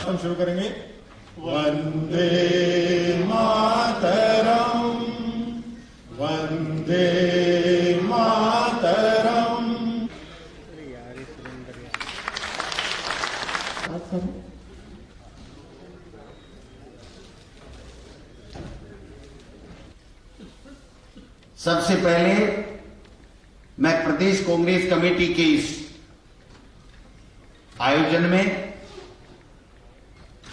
भाषण शुरू करेंगे। वंदे मातरम, वंदे मातरम। सबसे पहले मैं प्रदेश कांग्रेस कमेटी के इस आयोजन में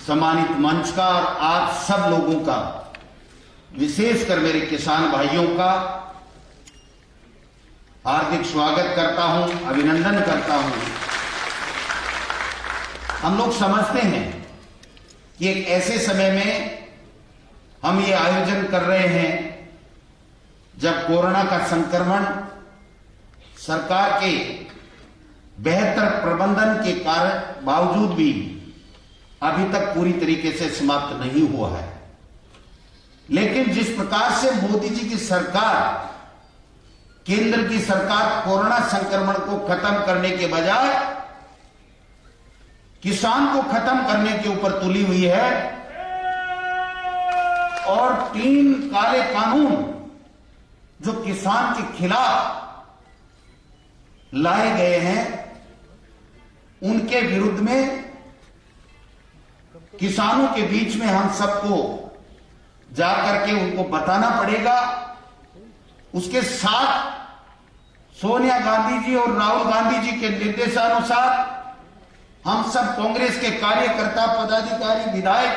सम्मानित मंच का और आप सब लोगों का, विशेषकर मेरे किसान भाइयों का हार्दिक स्वागत करता हूं, अभिनंदन करता हूं। हम लोग समझते हैं कि एक ऐसे समय में हम ये आयोजन कर रहे हैं जब कोरोना का संक्रमण सरकार के बेहतर प्रबंधन के कारण बावजूद भी अभी तक पूरी तरीके से समाप्त नहीं हुआ है। लेकिन जिस प्रकार से मोदी जी की सरकार, केंद्र की सरकार कोरोना संक्रमण को खत्म करने के बजाय किसान को खत्म करने के ऊपर तुली हुई है और 3 काले कानून जो किसान के खिलाफ लाए गए हैं, उनके विरुद्ध में किसानों के बीच में हम सबको जाकर के उनको बताना पड़ेगा। उसके साथ सोनिया गांधी जी और राहुल गांधी जी के निर्देशानुसार हम सब कांग्रेस के कार्यकर्ता, पदाधिकारी, विधायक,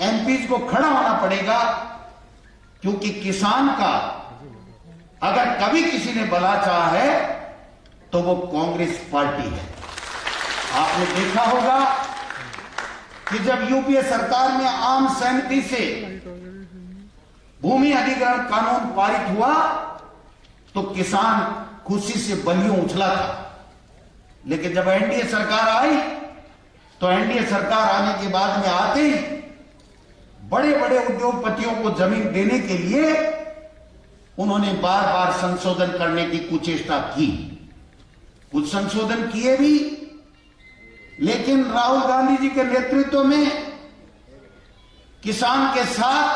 एमपीज को खड़ा होना पड़ेगा, क्योंकि किसान का अगर कभी किसी ने भला चाहा है तो वो कांग्रेस पार्टी है। आपने देखा होगा कि जब यूपीए सरकार में आम सहमति से भूमि अधिग्रहण कानून पारित हुआ तो किसान खुशी से बलियों उछला था। लेकिन जब एनडीए सरकार आई तो एनडीए सरकार आने के बाद में आते ही बड़े बड़े उद्योगपतियों को जमीन देने के लिए उन्होंने बार बार संशोधन करने की कुचेष्टा की। कुछ संशोधन किए भी, लेकिन राहुल गांधी जी के नेतृत्व में किसान के साथ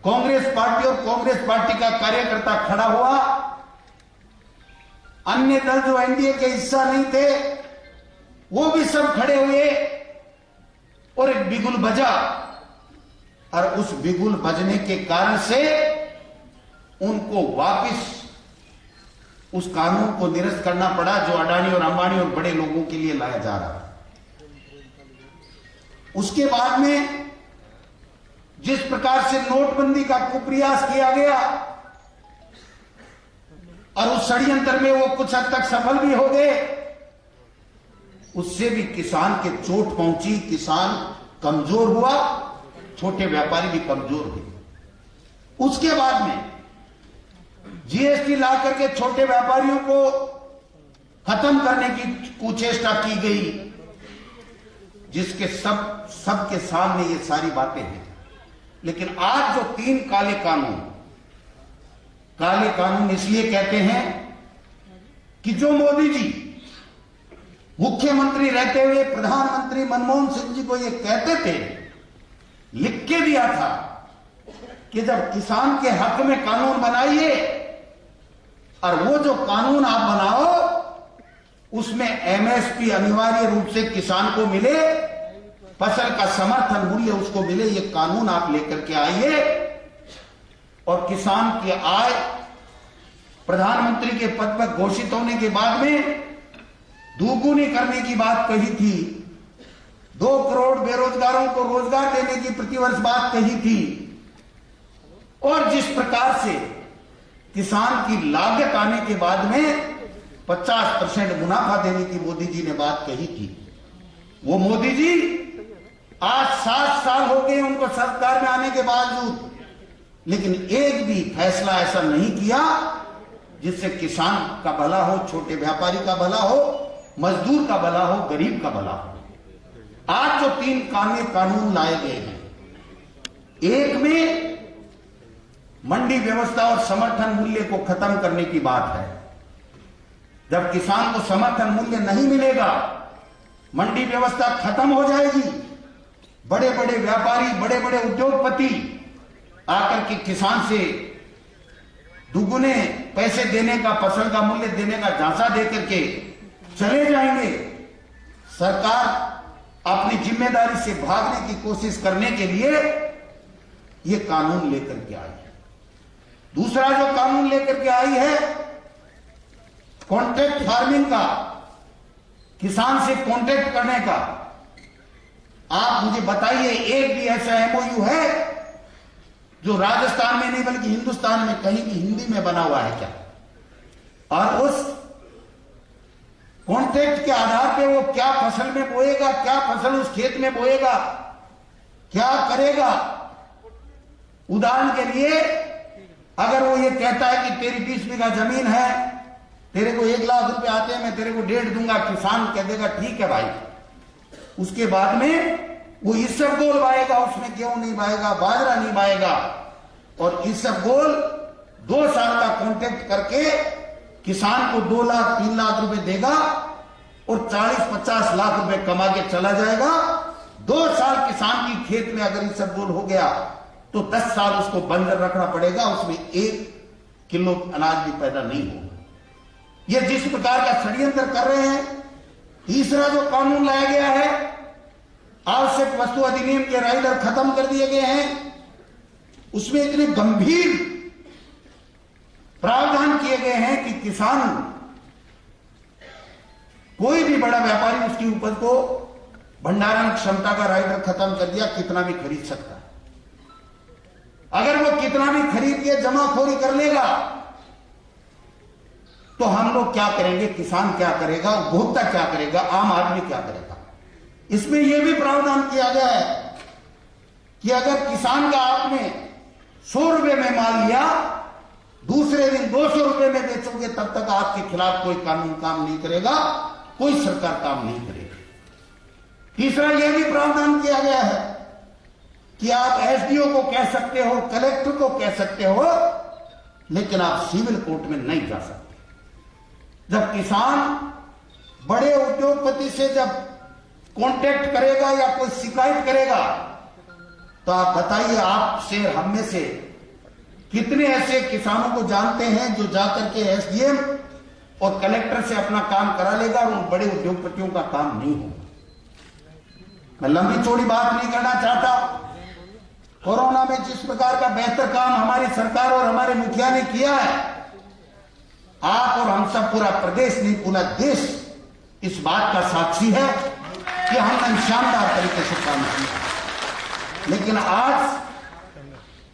कांग्रेस पार्टी और कांग्रेस पार्टी का कार्यकर्ता खड़ा हुआ। अन्य दल जो एनडीए के हिस्सा नहीं थे वो भी सब खड़े हुए और एक बिगुल बजा, और उस बिगुल बजने के कारण से उनको वापस उस कानून को निरस्त करना पड़ा जो अडानी और अंबानी और बड़े लोगों के लिए लाया जा रहा है। उसके बाद में जिस प्रकार से नोटबंदी का कुप्रयास किया गया और उस षड्यंत्र में वो कुछ हद तक सफल भी हो गए, उससे भी किसान के चोट पहुंची, किसान कमजोर हुआ, छोटे व्यापारी भी कमजोर हुए। उसके बाद में जीएसटी ला करके छोटे व्यापारियों को खत्म करने की कुचेष्टा की गई, जिसके सबके सामने ये सारी बातें हैं। लेकिन आज जो 3 काले कानून इसलिए कहते हैं कि जो मोदी जी मुख्यमंत्री रहते हुए प्रधानमंत्री मनमोहन सिंह जी को ये कहते थे, लिख के दिया था कि जब किसान के हक में कानून बनाइए और वो जो कानून आप बनाओ उसमें एमएसपी अनिवार्य रूप से किसान को मिले, फसल का समर्थन मूल्य उसको मिले, ये कानून आप लेकर के आइए और किसान की आय प्रधानमंत्री के पद पर घोषित होने के बाद में दोगुनी करने की बात कही थी। 2 करोड़ बेरोजगारों को रोजगार देने की प्रतिवर्ष बात कही थी। और जिस प्रकार से किसान की लागत आने के बाद में 50% मुनाफा देने की मोदी जी ने बात कही थी, वो मोदी जी आज 7 साल हो गए उनको सरकार में आने के बावजूद, लेकिन एक भी फैसला ऐसा नहीं किया जिससे किसान का भला हो, छोटे व्यापारी का भला हो, मजदूर का भला हो, गरीब का भला हो। आज जो 3 कानून लाए गए हैं, एक में मंडी व्यवस्था और समर्थन मूल्य को खत्म करने की बात है। जब किसान को समर्थन मूल्य नहीं मिलेगा, मंडी व्यवस्था खत्म हो जाएगी। बड़े बड़े व्यापारी, बड़े बड़े उद्योगपति आकर के किसान से दुगुने पैसे देने का, फसल का मूल्य देने का झांसा देकर के चले जाएंगे। सरकार अपनी जिम्मेदारी से भागने की कोशिश करने के लिए ये कानून लेकर के आई है। दूसरा जो कानून लेकर के आई है कॉन्ट्रैक्ट फार्मिंग का, किसान से कॉन्ट्रैक्ट करने का। आप मुझे बताइए एक भी ऐसा एमओयू है जो राजस्थान में नहीं बल्कि हिंदुस्तान में कहीं भी हिंदी में बना हुआ है क्या? और उस कॉन्ट्रैक्ट के आधार पे वो क्या फसल में बोएगा, क्या फसल उस खेत में बोएगा, क्या करेगा? उदाहरण के लिए अगर वो ये कहता है कि तेरी 20 बीघा जमीन है, तेरे को 1 लाख रुपए आते हैं, मैं तेरे को 1.5 दूंगा, किसान कह देगा ठीक है भाई। उसके बाद में वो इसबगोल बाएगा, उसमें गेहूं नहीं बाएगा, बाजरा नहीं बाएगा, और इसबगोल 2 साल का कॉन्ट्रैक्ट करके किसान को 2 लाख 3 लाख रुपए देगा और 40-50 लाख रुपए कमा के चला जाएगा। 2 साल किसान की खेत में अगर इसबगोल हो गया तो 10 साल उसको बंजर रखना पड़ेगा, उसमें 1 किलो अनाज भी पैदा नहीं होगा। ये जिस प्रकार का षड्यंत्र कर रहे हैं। तीसरा जो कानून लाया गया है, आवश्यक वस्तु अधिनियम के राइडर खत्म कर दिए गए हैं। उसमें इतने गंभीर प्रावधान किए गए हैं कि किसान, कोई भी बड़ा व्यापारी उसकी उपज को भंडारण क्षमता का राइडर खत्म कर दिया, कितना भी खरीद सकता है। अगर वो कितना भी खरीद के जमाखोरी कर लेगा तो हम लोग क्या करेंगे? किसान क्या करेगा? उपभोक्ता क्या करेगा? आम आदमी क्या करेगा? इसमें यह भी प्रावधान किया गया है कि अगर किसान का आपने 100 रुपए में माल लिया, दूसरे दिन 200 रुपए में बेचोगे, तब तक आपके खिलाफ कोई कानून काम नहीं करेगा, कोई सरकार काम नहीं करेगी। तीसरा यह भी प्रावधान किया गया है कि आप एसडीओ को कह सकते हो, कलेक्टर को कह सकते हो, लेकिन आप सिविल कोर्ट में नहीं जा सकते। जब किसान बड़े उद्योगपति से जब कॉन्टैक्ट करेगा या कोई शिकायत करेगा, तो आप बताइए, आपसे हम में से कितने ऐसे किसानों को जानते हैं जो जाकर के एसडीएम और कलेक्टर से अपना काम करा लेगा और उन बड़े उद्योगपतियों का काम नहीं होगा। मैं लंबी चौड़ी बात नहीं करना चाहता। कोरोना में जिस प्रकार का बेहतर काम हमारी सरकार और हमारे मुखिया ने किया है, आप और हम सब, पूरा प्रदेश नहीं पूरा देश इस बात का साक्षी है कि हमने शानदार तरीके से काम किया। लेकिन आज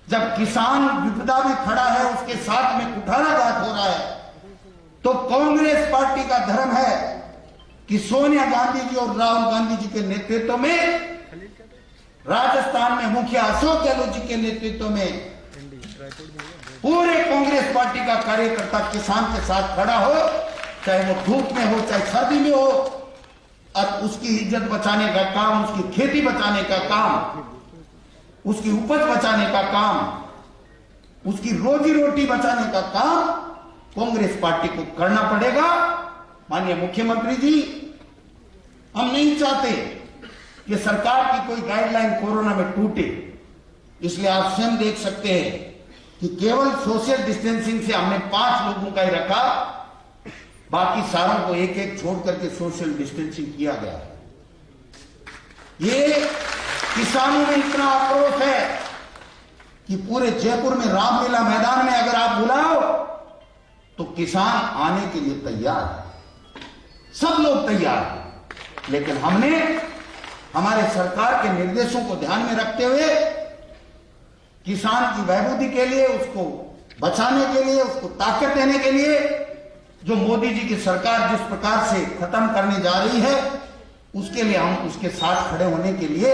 जब किसान विपदा में खड़ा है, उसके साथ में कुठाराघात हो रहा है, तो कांग्रेस पार्टी का धर्म है कि सोनिया गांधी जी और राहुल गांधी जी के नेतृत्व में, राजस्थान में मुखिया अशोक गहलोत जी के नेतृत्व में पूरे कांग्रेस पार्टी का कार्यकर्ता किसान के साथ खड़ा हो, चाहे वो धूप में हो, चाहे सर्दी में हो, और उसकी इज्जत बचाने का काम, उसकी खेती बचाने का काम, उसकी उपज बचाने का काम, उसकी रोजी रोटी बचाने का काम कांग्रेस पार्टी को करना पड़ेगा। माननीय मुख्यमंत्री जी, हम नहीं चाहते कि सरकार की कोई गाइडलाइन कोरोना में टूटे, इसलिए आप स्वयं देख सकते हैं कि केवल सोशल डिस्टेंसिंग से हमने 5 लोगों का ही रखा, बाकी सारों को एक एक छोड़ करके सोशल डिस्टेंसिंग किया गया है। ये किसानों में इतना आक्रोश है कि पूरे जयपुर में रामलीला मैदान में अगर आप बुलाओ तो किसान आने के लिए तैयार है, सब लोग तैयार हैं। लेकिन हमने हमारे सरकार के निर्देशों को ध्यान में रखते हुए किसान की बहबूदी के लिए, उसको बचाने के लिए, उसको ताकत देने के लिए, जो मोदी जी की सरकार जिस प्रकार से खत्म करने जा रही है, उसके लिए हम उसके साथ खड़े होने के लिए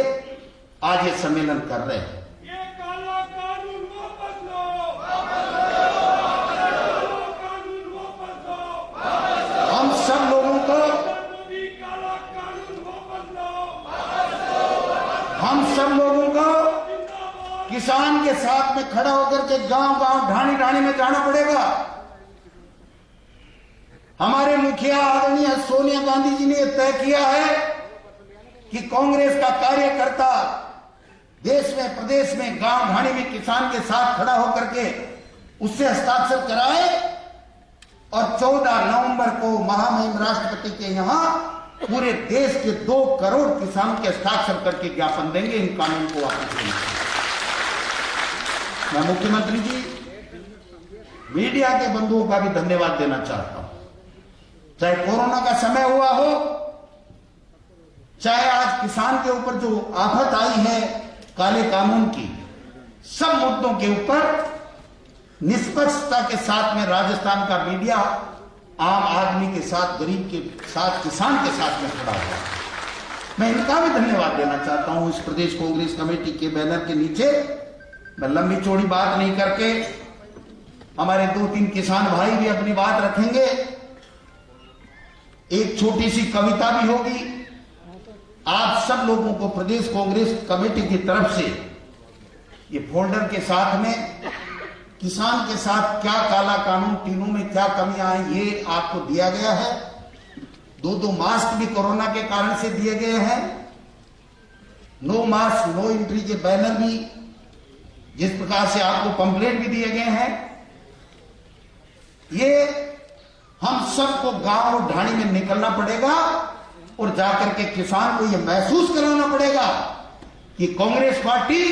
आज ये सम्मेलन कर रहे हैं। ये काला कानून वापस लो, कानून वापस लो। हम सब लोगों को, काला कानून वापस लो, हम सब लोगों को किसान के साथ में खड़ा होकर के गांव-गांव, ढाणी-ढाणी में जाना पड़ेगा। हमारे मुखिया आदरणीय सोनिया गांधी जी ने तय किया है कि कांग्रेस का कार्यकर्ता देश में, प्रदेश में, गांव ढाणी में किसान के साथ खड़ा होकर के उससे हस्ताक्षर कराए और 14 नवंबर को महामहिम राष्ट्रपति के यहां पूरे देश के 2 करोड़ किसानों के हस्ताक्षर करके ज्ञापन देंगे इन कानून को वापस लेने। मैं मुख्यमंत्री जी, मीडिया के बंधुओं का भी धन्यवाद देना चाहता हूं। चाहे कोरोना का समय हुआ हो, चाहे आज किसान के ऊपर जो आफत आई है काले कानून की, सब मुद्दों के ऊपर निष्पक्षता के साथ में राजस्थान का मीडिया आम आदमी के साथ, गरीब के साथ, किसान के साथ में खड़ा हुआ। मैं इनका भी धन्यवाद देना चाहता हूं। इस प्रदेश कांग्रेस कमेटी के बैनर के नीचे मैं लंबी चौड़ी बात नहीं करके, हमारे 2-3 किसान भाई भी अपनी बात रखेंगे। एक छोटी सी कविता भी होगी। आप सब लोगों को प्रदेश कांग्रेस कमेटी की तरफ से ये फोल्डर के साथ में किसान के साथ क्या काला कानून, तीनों में क्या कमियां हैं, ये आपको दिया गया है। 2 मास्क भी कोरोना के कारण से दिए गए हैं। नो मास्क नो एंट्री के बैनर भी, जिस प्रकार से आपको पंपलेट भी दिए गए हैं। ये हम सबको गांव और ढाणी में निकलना पड़ेगा और जाकर के किसान को यह महसूस कराना पड़ेगा कि कांग्रेस पार्टी,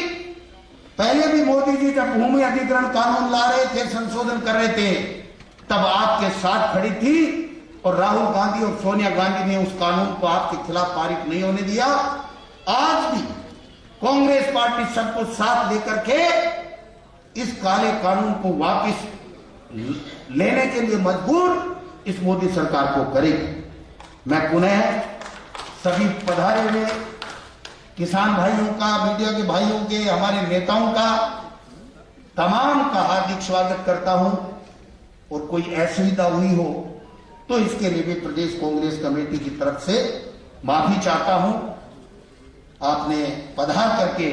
पहले भी मोदी जी जब भूमि अधिग्रहण कानून ला रहे थे, संशोधन कर रहे थे, तब आपके साथ खड़ी थी और राहुल गांधी और सोनिया गांधी ने उस कानून को आपके खिलाफ पारित नहीं होने दिया। आज भी कांग्रेस पार्टी सबको साथ लेकर के इस काले कानून को वापस लेने के लिए मजबूर इस मोदी सरकार को करेगी। मैं पुनः सभी पधारे हुए किसान भाइयों का, मीडिया के भाइयों के, हमारे नेताओं का, तमाम का हार्दिक स्वागत करता हूं। और कोई असुविधा हुई हो तो इसके लिए भी प्रदेश कांग्रेस कमेटी की तरफ से माफी चाहता हूं। आपने पधार करके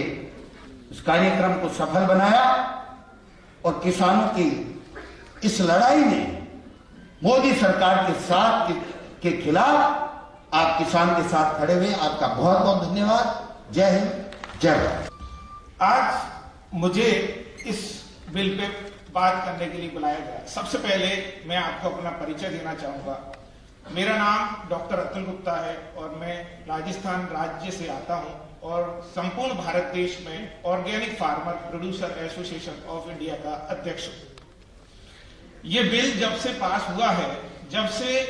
इस कार्यक्रम को सफल बनाया और किसानों की इस लड़ाई में मोदी सरकार के साथ के खिलाफ आप किसान के साथ खड़े हुए, आपका बहुत बहुत धन्यवाद। जय हिंद, जय भारत। आज मुझे इस बिल पे बात करने के लिए बुलाया गया। सबसे पहले मैं आपको अपना परिचय देना चाहूंगा। मेरा नाम डॉक्टर अतुल गुप्ता है और मैं राजस्थान राज्य से आता हूं और संपूर्ण भारत देश में organic farmer producer association of India का अध्यक्ष हूं। ये बिल जब से पास हुआ है, जब से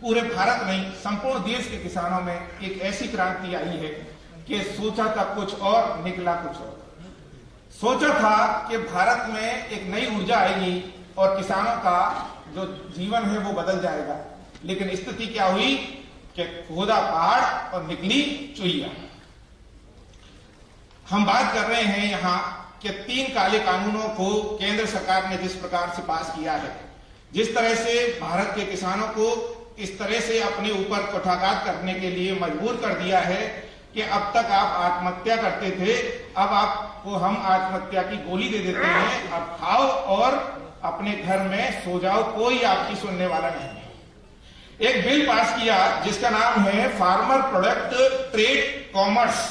पूरे भारत में, संपूर्ण देश के किसानों में एक ऐसी क्रांति आई है कि सोचा था कुछ और, निकला कुछ और। सोचा था कि भारत में एक नई ऊर्जा आएगी और किसानों का जो जीवन है वो बदल जाएगा, लेकिन स्थिति क्या हुई कि खोदा पहाड़ और निकली चुहिया। हम बात कर रहे हैं यहाँ कि 3 काले कानूनों को केंद्र सरकार ने जिस प्रकार से पास किया है, जिस तरह से भारत के किसानों को इस तरह से अपने ऊपर कुठाघात करने के लिए मजबूर कर दिया है कि अब तक आप आत्महत्या करते थे, अब आपको हम आत्महत्या की गोली दे देते हैं, अब खाओ और अपने घर में सो जाओ, कोई आपकी सुनने वाला नहीं है। एक बिल पास किया जिसका नाम है farmer product trade commerce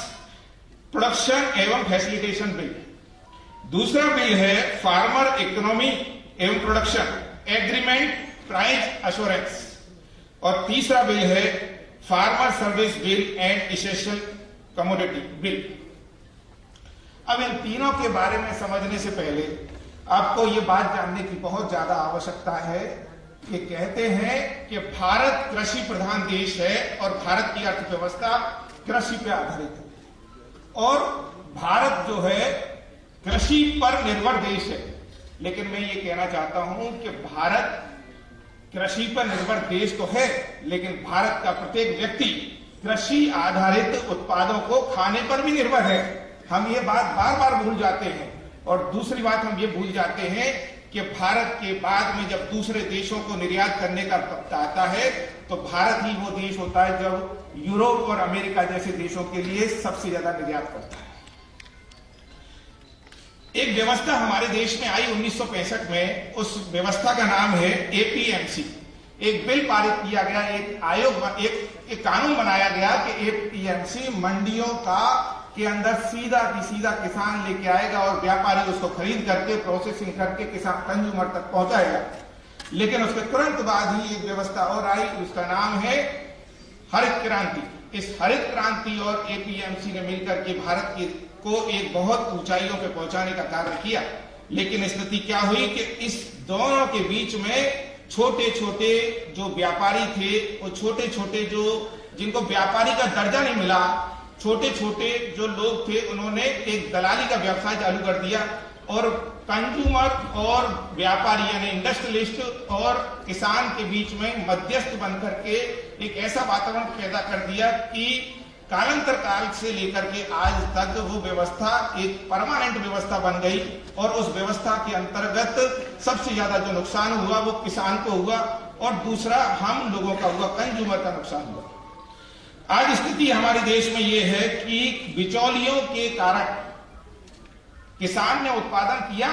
production एवं फैसिलिटेशन बिल। दूसरा बिल है फार्मर इकोनॉमी एवं प्रोडक्शन एग्रीमेंट प्राइस एश्योरेंस और तीसरा बिल है farmer service bill and essential commodity bill. अब इन तीनों के बारे में समझने से पहले आपको ये बात जानने की बहुत ज्यादा आवश्यकता है कि कहते हैं कि भारत कृषि प्रधान देश है और भारत की अर्थव्यवस्था कृषि पे आधारित है और भारत जो है कृषि पर निर्भर देश है। लेकिन मैं ये कहना चाहता हूं कि भारत कृषि पर निर्भर देश तो है, लेकिन भारत का प्रत्येक व्यक्ति कृषि आधारित उत्पादों को खाने पर भी निर्भर है। हम ये बात बार बार भूल जाते हैं। और दूसरी बात हम ये भूल जाते हैं कि भारत के बाद में जब दूसरे देशों को निर्यात करने का वक्त आता है तो भारत ही वो देश होता है जब यूरोप और अमेरिका जैसे देशों के लिए सबसे ज्यादा निर्यात करता है। एक व्यवस्था हमारे देश में आई 1965 में, उस व्यवस्था का नाम है एपीएमसी। एक बिल पारित किया गया, एक आयोग, एक एक कानून बनाया गया कि एपीएमसी मंडियों के अंदर सीधा की सीधा किसान लेके आएगा और व्यापारी उसको खरीद करके प्रोसेसिंग करके किसान कंज्यूमर तक पहुंचाएगा। लेकिन उसके तुरंत बाद ही एक व्यवस्था और आई, उसका नाम है हरित क्रांति। इस हरित क्रांति और एपीएमसी ने मिलकर के भारत को एक बहुत ऊंचाइयों पे पहुंचाने का कार्य किया। लेकिन स्थिति क्या हुई कि इस दोनों के बीच में छोटे छोटे जो व्यापारी थे, वो छोटे छोटे जो जिनको व्यापारी का दर्जा नहीं मिला, छोटे छोटे जो लोग थे, उन्होंने एक दलाली का व्यवसाय चालू कर दिया और कंज्यूमर और व्यापारी यानी इंडस्ट्रियलिस्ट और किसान के बीच में मध्यस्थ बनकर के एक ऐसा वातावरण पैदा कर दिया कि कालांतर काल से लेकर के आज तक वो व्यवस्था एक परमानेंट व्यवस्था बन गई और उस व्यवस्था के अंतर्गत सबसे ज्यादा जो नुकसान हुआ वो किसान को हुआ और दूसरा हम लोगों का हुआ, कंज्यूमर का नुकसान हुआ। आज स्थिति हमारे देश में ये है कि बिचौलियों के कारण किसान ने उत्पादन किया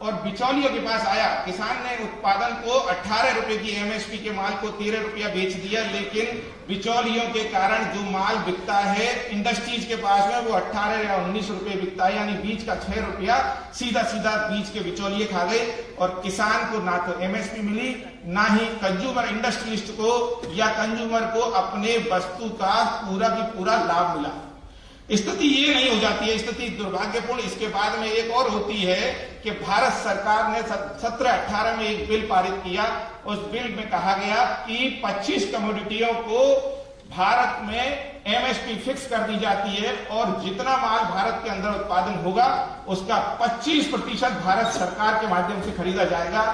और बिचौलियों के पास आया। किसान ने उत्पादन को 18 रुपए की एमएसपी के माल को 13 रुपया बेच दिया, लेकिन बिचौलियों के कारण जो माल बिकता है इंडस्ट्रीज के पास में वो 18 या 19 रुपए बिकता है, यानी बीज का 6 रुपया सीधा सीधा बीज के बिचौलिए खा गए और किसान को ना तो एमएसपी मिली, ना ही कंज्यूमर इंडस्ट्रियलिस्ट को या कंज्यूमर को अपने वस्तु का पूरा की पूरा लाभ मिला। स्थिति ये नहीं हो जाती है, स्थिति दुर्भाग्यपूर्ण इसके बाद में एक और होती है कि भारत सरकार ने 17-18 में एक बिल पारित किया। उस बिल में कहा गया कि 25 कमोडिटियों को भारत में एमएसपी फिक्स कर दी जाती है और जितना माल भारत के अंदर उत्पादन होगा उसका 25% भारत सरकार के माध्यम से खरीदा जाएगा।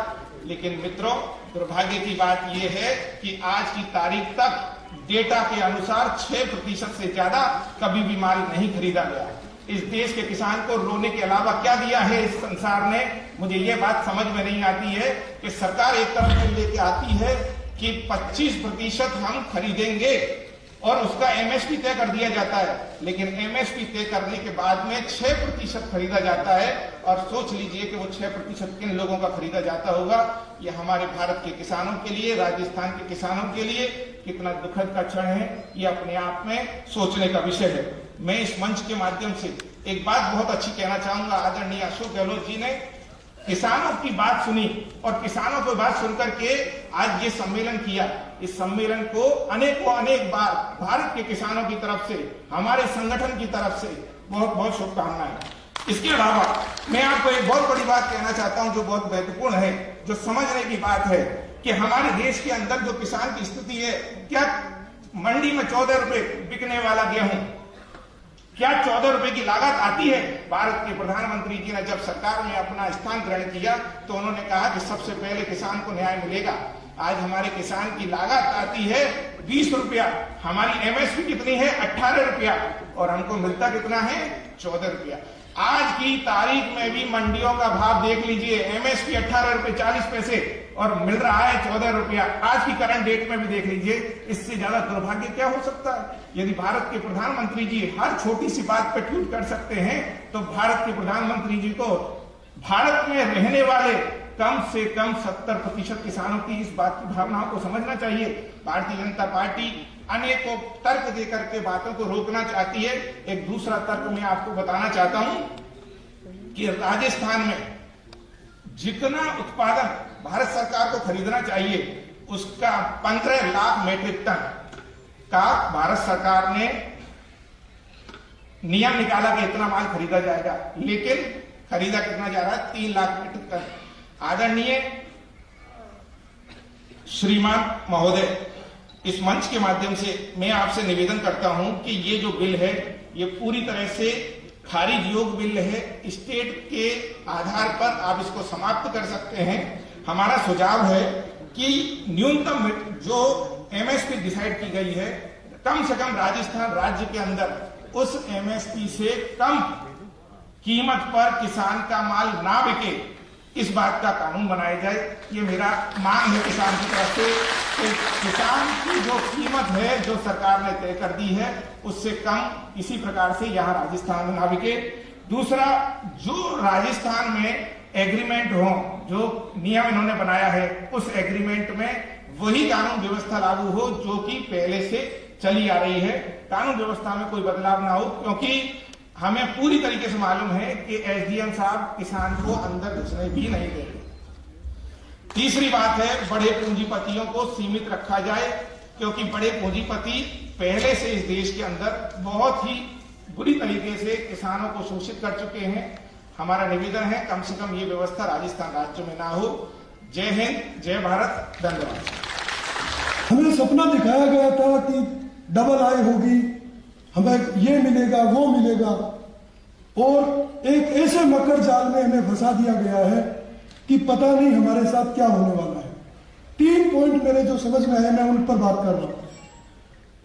लेकिन मित्रों, दुर्भाग्य की बात यह है कि आज की तारीख तक डेटा के अनुसार 6% से ज्यादा कभी भी माल नहीं खरीदा गया। इस देश के किसान को रोने के अलावा क्या दिया है इस संसार ने, मुझे ये बात समझ में नहीं आती है कि सरकार एक तरफ से लेके आती है कि 25% हम खरीदेंगे और उसका एमएसपी तय कर दिया जाता है, लेकिन एमएसपी तय करने के बाद में 6% खरीदा जाता है। और सोच लीजिए कि वो 6% किन लोगों का खरीदा जाता होगा। ये हमारे भारत के किसानों के लिए, राजस्थान के किसानों के लिए कितना दुखद का क्षण है, ये अपने आप में सोचने का विषय है। मैं इस मंच के माध्यम से एक बात बहुत अच्छी कहना चाहूंगा। आदरणीय अशोक गहलोत जी ने किसानों की बात सुनी और किसानों की बात सुनकर के आज ये सम्मेलन किया। इस सम्मेलन को अनेक बार भारत के किसानों की तरफ से, हमारे संगठन की तरफ से बहुत बहुत शुभकामनाएं। इसके अलावा मैं आपको एक बहुत बड़ी बात कहना चाहता हूं जो बहुत महत्वपूर्ण है, जो समझने की बात है कि हमारे देश के अंदर जो किसान की स्थिति है, क्या मंडी में 14 रुपए बिकने वाला गेहूं, क्या 14 रुपए की लागत आती है? भारत के प्रधानमंत्री जी ने जब सरकार में अपना स्थान ग्रहण किया तो उन्होंने कहा कि सबसे पहले किसान को न्याय मिलेगा। आज हमारे किसान की लागत आती है 20 रुपया, हमारी एमएसपी कितनी है 18 रुपया और हमको मिलता कितना है 14 रुपया। आज की तारीख में भी मंडियों का भाव देख लीजिए, एमएसपी 18 रुपए 40 पैसे और मिल रहा है 14 रुपया। आज की करंट डेट में भी देख लीजिए, इससे ज्यादा दुर्भाग्य क्या हो सकता है? यदि भारत के प्रधानमंत्री जी हर छोटी सी बात पर ट्वीट कर सकते हैं तो भारत के प्रधानमंत्री जी को भारत में रहने वाले कम से कम 70% किसानों की इस बात की भावनाओं को समझना चाहिए। भारतीय जनता पार्टी अनेकों तर्क देकर के बातों को रोकना चाहती है। एक दूसरा तर्क मैं आपको बताना चाहता हूं कि राजस्थान में जितना उत्पादन भारत सरकार को खरीदना चाहिए उसका 15 लाख मीट्रिक टन का भारत सरकार ने नियम निकाला कि इतना माल खरीदा जाएगा, लेकिन खरीदा कितना जा रहा है 3 लाख मीट्रिक टन। आदरणीय श्रीमान महोदय, इस मंच के माध्यम से मैं आपसे निवेदन करता हूं कि ये जो बिल है ये पूरी तरह से खारिज योग्य बिल है। स्टेट के आधार पर आप इसको समाप्त कर सकते हैं। हमारा सुझाव है कि न्यूनतम जो एमएसपी डिसाइड की गई है, कम से कम राजस्थान राज्य के अंदर उस एमएसपी से कम कीमत पर किसान का माल ना बिके, इस बात का कानून बनाया जाए। ये मेरा मांग है किसान की तरफ से कि किसान की जो कीमत है जो सरकार ने तय कर दी है उससे कम इसी प्रकार से यहाँ राजस्थान में ना बिके। दूसरा, जो राजस्थान में एग्रीमेंट हो, जो नियम इन्होंने बनाया है, उस एग्रीमेंट में वही कानून व्यवस्था लागू हो जो कि पहले से चली आ रही है, कानून व्यवस्था में कोई बदलाव ना हो, क्योंकि हमें पूरी तरीके से मालूम है कि एसडीएम साहब किसान को अंदर घुसने भी नहीं देंगे। तीसरी बात है, बड़े पूंजीपतियों को सीमित रखा जाए, क्योंकि बड़े पूंजीपति पहले से इस देश के अंदर बहुत ही बुरी तरीके से किसानों को शोषित कर चुके हैं। हमारा निवेदन है कम से कम ये व्यवस्था राजस्थान राज्य में ना हो। जय हिंद, जय भारत, धन्यवाद। हमें सपना दिखाया गया था कि डबल आय होगी, हमें ये मिलेगा वो मिलेगा, और एक ऐसे मकर जाल में हमें फंसा दिया गया है कि पता नहीं हमारे साथ क्या होने वाला है। 3 पॉइंट मेरे जो समझ में आए, मैं उन पर बात कर रहा हूं।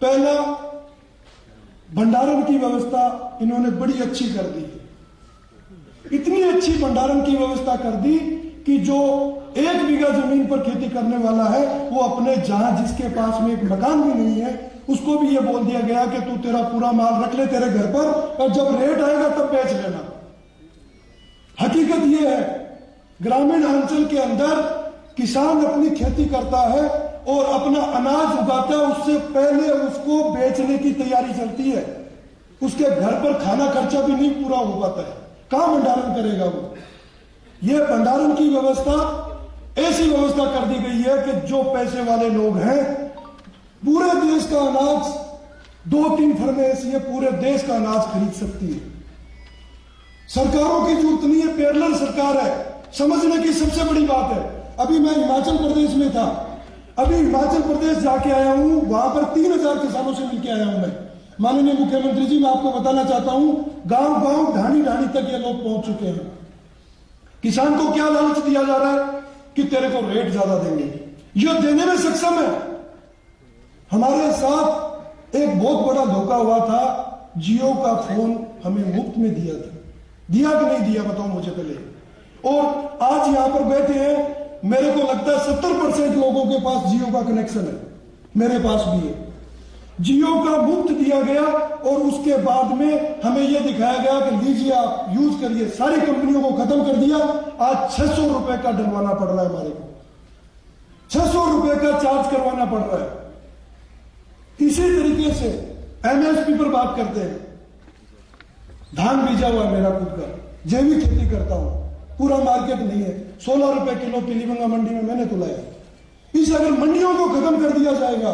पहला, भंडारण की व्यवस्था इन्होंने बड़ी अच्छी कर दी, इतनी अच्छी भंडारण की व्यवस्था कर दी कि जो 1 बीघा जमीन पर खेती करने वाला है वो अपने जहां जिसके पास में एक मकान भी नहीं है उसको भी ये बोल दिया गया कि तू तेरा पूरा माल रख ले तेरे घर पर, और जब रेट आएगा तब बेच लेना। हकीकत ये है, ग्रामीण अंचल के अंदर किसान अपनी खेती करता है और अपना अनाज उगाता है, उससे पहले उसको बेचने की तैयारी चलती है। उसके घर पर खाना खर्चा भी नहीं पूरा हो पाता है, कहां भंडारण करेगा वो। ये भंडारण की व्यवस्था ऐसी व्यवस्था कर दी गई है कि जो पैसे वाले लोग हैं पूरे देश का अनाज 2-3 फर्में ऐसी है पूरे देश का अनाज खरीद सकती है। सरकारों की जरूरत नहीं है, पैरेलल सरकार है। समझने की सबसे बड़ी बात है, अभी मैं हिमाचल प्रदेश में था, अभी हिमाचल प्रदेश जाके आया हूं, वहां पर 3000 किसानों से मिलकर आया हूं मैं। माननीय मुख्यमंत्री जी, मैं आपको बताना चाहता हूं, गांव-गांव, ढाणी-ढाणी तक ये लोग पहुंच चुके हैं। किसान को क्या लालच दिया जा रहा है कि तेरे को रेट ज्यादा देंगे, ये देने में सक्षम है। हमारे साथ एक बहुत बड़ा धोखा हुआ था, जियो का फोन हमें मुफ्त में दिया था, दिया कि नहीं दिया बताओ मुझे पहले। और आज यहां पर बैठे हैं, मेरे को लगता है 70% लोगों के पास जियो का कनेक्शन है, मेरे पास भी है। जियो का मुफ्त दिया गया और उसके बाद में हमें यह दिखाया गया कि लीजिए आप यूज करिए, सारी कंपनियों को खत्म कर दिया। आज 600 रुपए का डलवाना पड़ रहा है हमारे को, 600 रुपए का चार्ज करवाना पड़ रहा है। इसी तरीके से एमएसपी पर बात करते हैं, धान बीजा हुआ मेरा खुद का, जैविक खेती करता हूं, पूरा मार्केट नहीं है, 16 रुपए किलो पीलीभंगा मंडी में मैंने तो लाया। इस अगर मंडियों को खत्म कर दिया जाएगा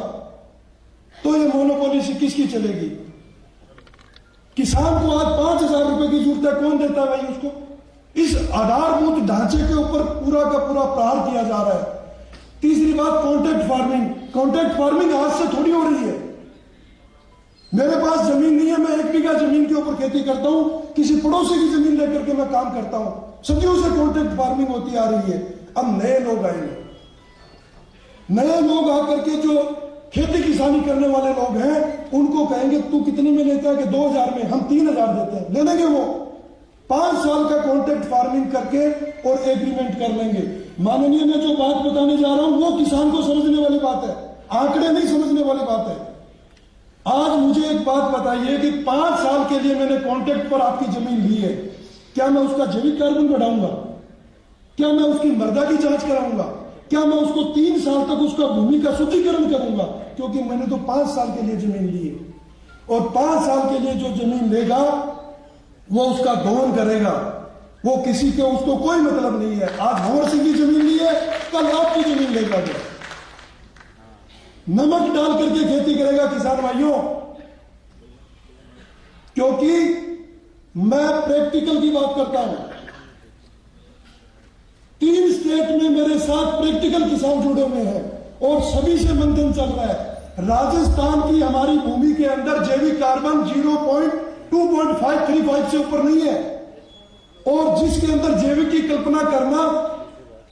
तो ये मोनोपोली से किसकी चलेगी। किसान को आज 5000 रुपए की जरूरत है, कौन देता है भाई उसको। इस आधारभूत ढांचे के ऊपर पूरा का पूरा प्रहार किया जा रहा है। तीसरी बात, कॉन्ट्रैक्ट फार्मिंग। कॉन्ट्रैक्ट फार्मिंग आज से थोड़ी हो रही है। मेरे पास जमीन नहीं है, मैं 1 बीघा जमीन के ऊपर खेती करता हूं, किसी पड़ोसी की जमीन लेकर के मैं काम करता हूं, सदियों से कॉन्ट्रैक्ट फार्मिंग होती आ रही है। अब नए लोग आएंगे, नए लोग आकर के जो खेती किसानी करने वाले लोग हैं उनको कहेंगे तू कितने में लेता है कि 2000 में, हम 3000 देते हैं, ले लेंगे वो। 5 साल का कॉन्ट्रैक्ट फार्मिंग करके और एग्रीमेंट कर लेंगे। माननीय, मैं जो बात बताने जा रहा हूं वो किसान को समझने वाली बात है, आंकड़े नहीं समझने वाली बात है। आज मुझे एक बात बताइए कि 5 साल के लिए मैंने कॉन्ट्रैक्ट पर आपकी जमीन ली है, क्या मैं उसका जैविक कार्बन बढ़ाऊंगा? क्या मैं उसकी मृदा की जांच कराऊंगा? क्या मैं उसको 3 साल तक उसका भूमि का शुद्धिकरण करूंगा? क्योंकि मैंने तो 5 साल के लिए जमीन ली है, और 5 साल के लिए जो जमीन लेगा वो उसका दोहन करेगा, वो किसी के उसको कोई मतलब नहीं है। आज भंवर सिंह की जमीन ली है, कल आपकी जमीन लेगा, नमक डाल करके खेती करेगा किसान भाइयों। क्योंकि मैं प्रैक्टिकल की बात करता हूं, 3 स्टेट में मेरे साथ प्रैक्टिकल किसान जुड़े हुए हैं और सभी से मंथन चल रहा है। राजस्थान की हमारी भूमि के अंदर जैविक कार्बन 0.2.535 से ऊपर नहीं है, और जिसके अंदर जैविक की कल्पना करना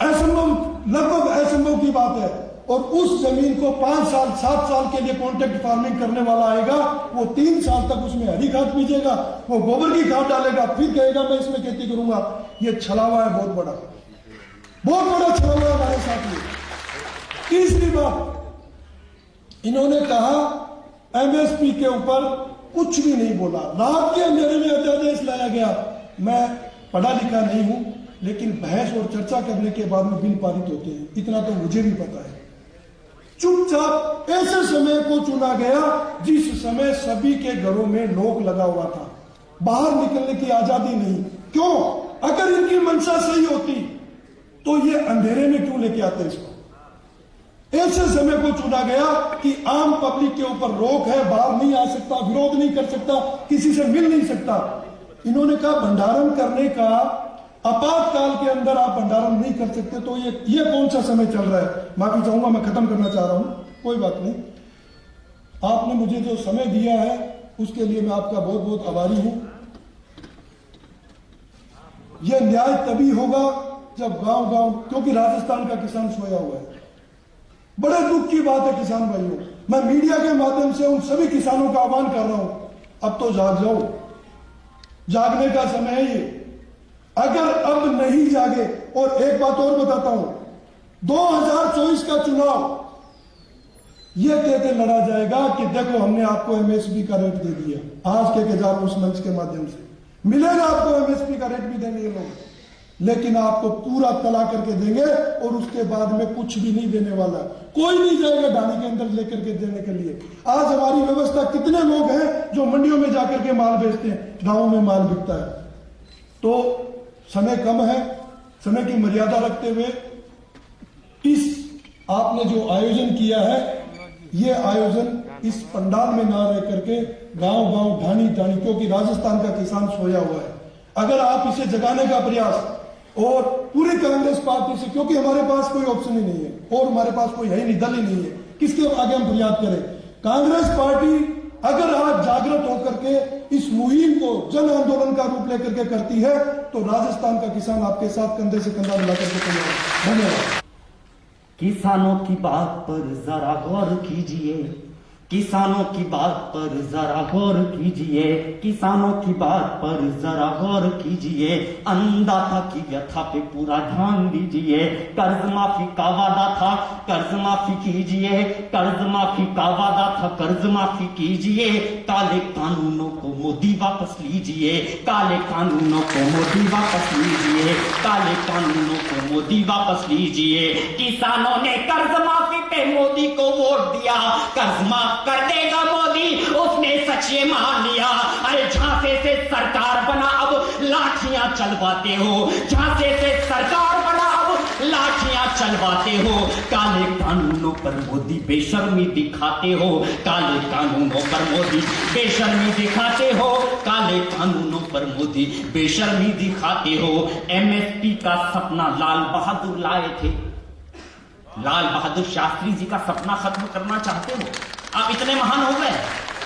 असंभव, लगभग असंभव की बात है। और उस जमीन को 5 साल 7 साल के लिए कॉन्ट्रैक्ट फार्मिंग करने वाला आएगा, वो 3 साल तक उसमें हरी खाद बीजेगा, वो गोबर की खाद डालेगा, फिर कहेगा मैं इसमें खेती करूंगा। ये छलावा है, बहुत बड़ा छलावा हमारे साथ में। तीसरी बात, इन्होंने कहा एमएसपी के ऊपर कुछ भी नहीं बोला, रात के अंधेरे में अध्यादेश लाया गया। मैं पढ़ा लिखा नहीं हूं, लेकिन बहस और चर्चा करने के बाद में बिल पारित होते हैं, इतना तो मुझे भी पता है। चुपचाप ऐसे समय को चुना गया जिस समय सभी के घरों में लॉक लगा हुआ था, बाहर निकलने की आजादी नहीं। क्यों? अगर इनकी मंशा सही होती तो ये अंधेरे में क्यों लेके आते इसको? ऐसे समय को चुना गया कि आम पब्लिक के ऊपर रोक है, बाहर नहीं आ सकता, विरोध नहीं कर सकता, किसी से मिल नहीं सकता। इन्होंने कहा भंडारण करने का, आपातकाल के अंदर आप भंडारण नहीं कर सकते, तो ये कौन सा समय चल रहा है? माफी चाहूंगा, मैं खत्म करना चाह रहा हूं, कोई बात नहीं। आपने मुझे जो समय दिया है उसके लिए मैं आपका बहुत बहुत आभारी हूं। यह न्याय तभी होगा जब गांव गांव, क्योंकि राजस्थान का किसान सोया हुआ है। बड़े दुख की बात है किसान भाइयों, मैं मीडिया के माध्यम से उन सभी किसानों का आह्वान कर रहा हूं, अब तो जाग जाओ, जागने का समय है ये। अगर अब नहीं जागे, और एक बात और बताता हूं, 2024 का चुनाव ये कह के लड़ा जाएगा कि देखो हमने आपको एमएसपी का रेट दे दिया। आज कह जा रहा हूं उस मंच के माध्यम से, मिलेगा आपको एमएसपी का रेट भी देंगे ये लोग, लेकिन आपको पूरा तला करके देंगे और उसके बाद में कुछ भी नहीं देने वाला। कोई नहीं जाएगा ढाणी के अंदर लेकर के देने के लिए। आज हमारी व्यवस्था, कितने लोग हैं जो मंडियों में जाकर के माल बेचते हैं, गांवों में माल बिकता है। तो समय कम है, समय की मर्यादा रखते हुए इस आपने जो आयोजन किया है, ये आयोजन इस पंडाल में ना रह करके गांव गांव, ढाणी ढाणी, क्योंकि राजस्थान का किसान सोया हुआ है। अगर आप इसे जगाने का प्रयास, और पूरी कांग्रेस पार्टी से, क्योंकि हमारे पास कोई ऑप्शन ही नहीं है और हमारे पास कोई है नहीं, दल ही नहीं है, किसके आगे हम फरियाद करें? कांग्रेस पार्टी अगर आज जागृत होकर के इस मुहिम को जन आंदोलन का रूप लेकर के करती है तो राजस्थान का किसान आपके साथ कंधे से कंधा मिलाकर के तैयार है। धन्यवाद। किसानों की बात पर जरा गौर कीजिए, किसानों की बात पर जरा गौर कीजिए, किसानों की बात पर जरा गौर कीजिए, अन्नदाता की व्यथा पे पूरा ध्यान दीजिए। कर्ज माफी का वादा था, कर्ज माफी कीजिए, कर्ज माफी का वादा था, कर्ज माफी कीजिए। काले कानूनों को मोदी वापस लीजिए, काले कानूनों को मोदी वापस लीजिए, काले कानूनों को मोदी वापस लीजिए। किसानों ने कर्ज माफी पे मोदी को वोट दिया, कर्ज माफ कर देगा मोदी, उसने सच ये मान लिया। अरे झांसे से सरकार बना, अब लाठियां चलवाते हो, झांसे से सरकार बना, अब लाठियां चलवाते हो। काले कानूनों पर मोदी बेशर्मी दिखाते हो, काले कानूनों पर मोदी बेशर्मी दिखाते हो, काले कानूनों पर मोदी बेशर्मी दिखाते हो। एमएसपी का सपना लाल बहादुर लाए थे, लाल बहादुर शास्त्री जी का सपना खत्म करना चाहते हो? आप इतने महान हो गए,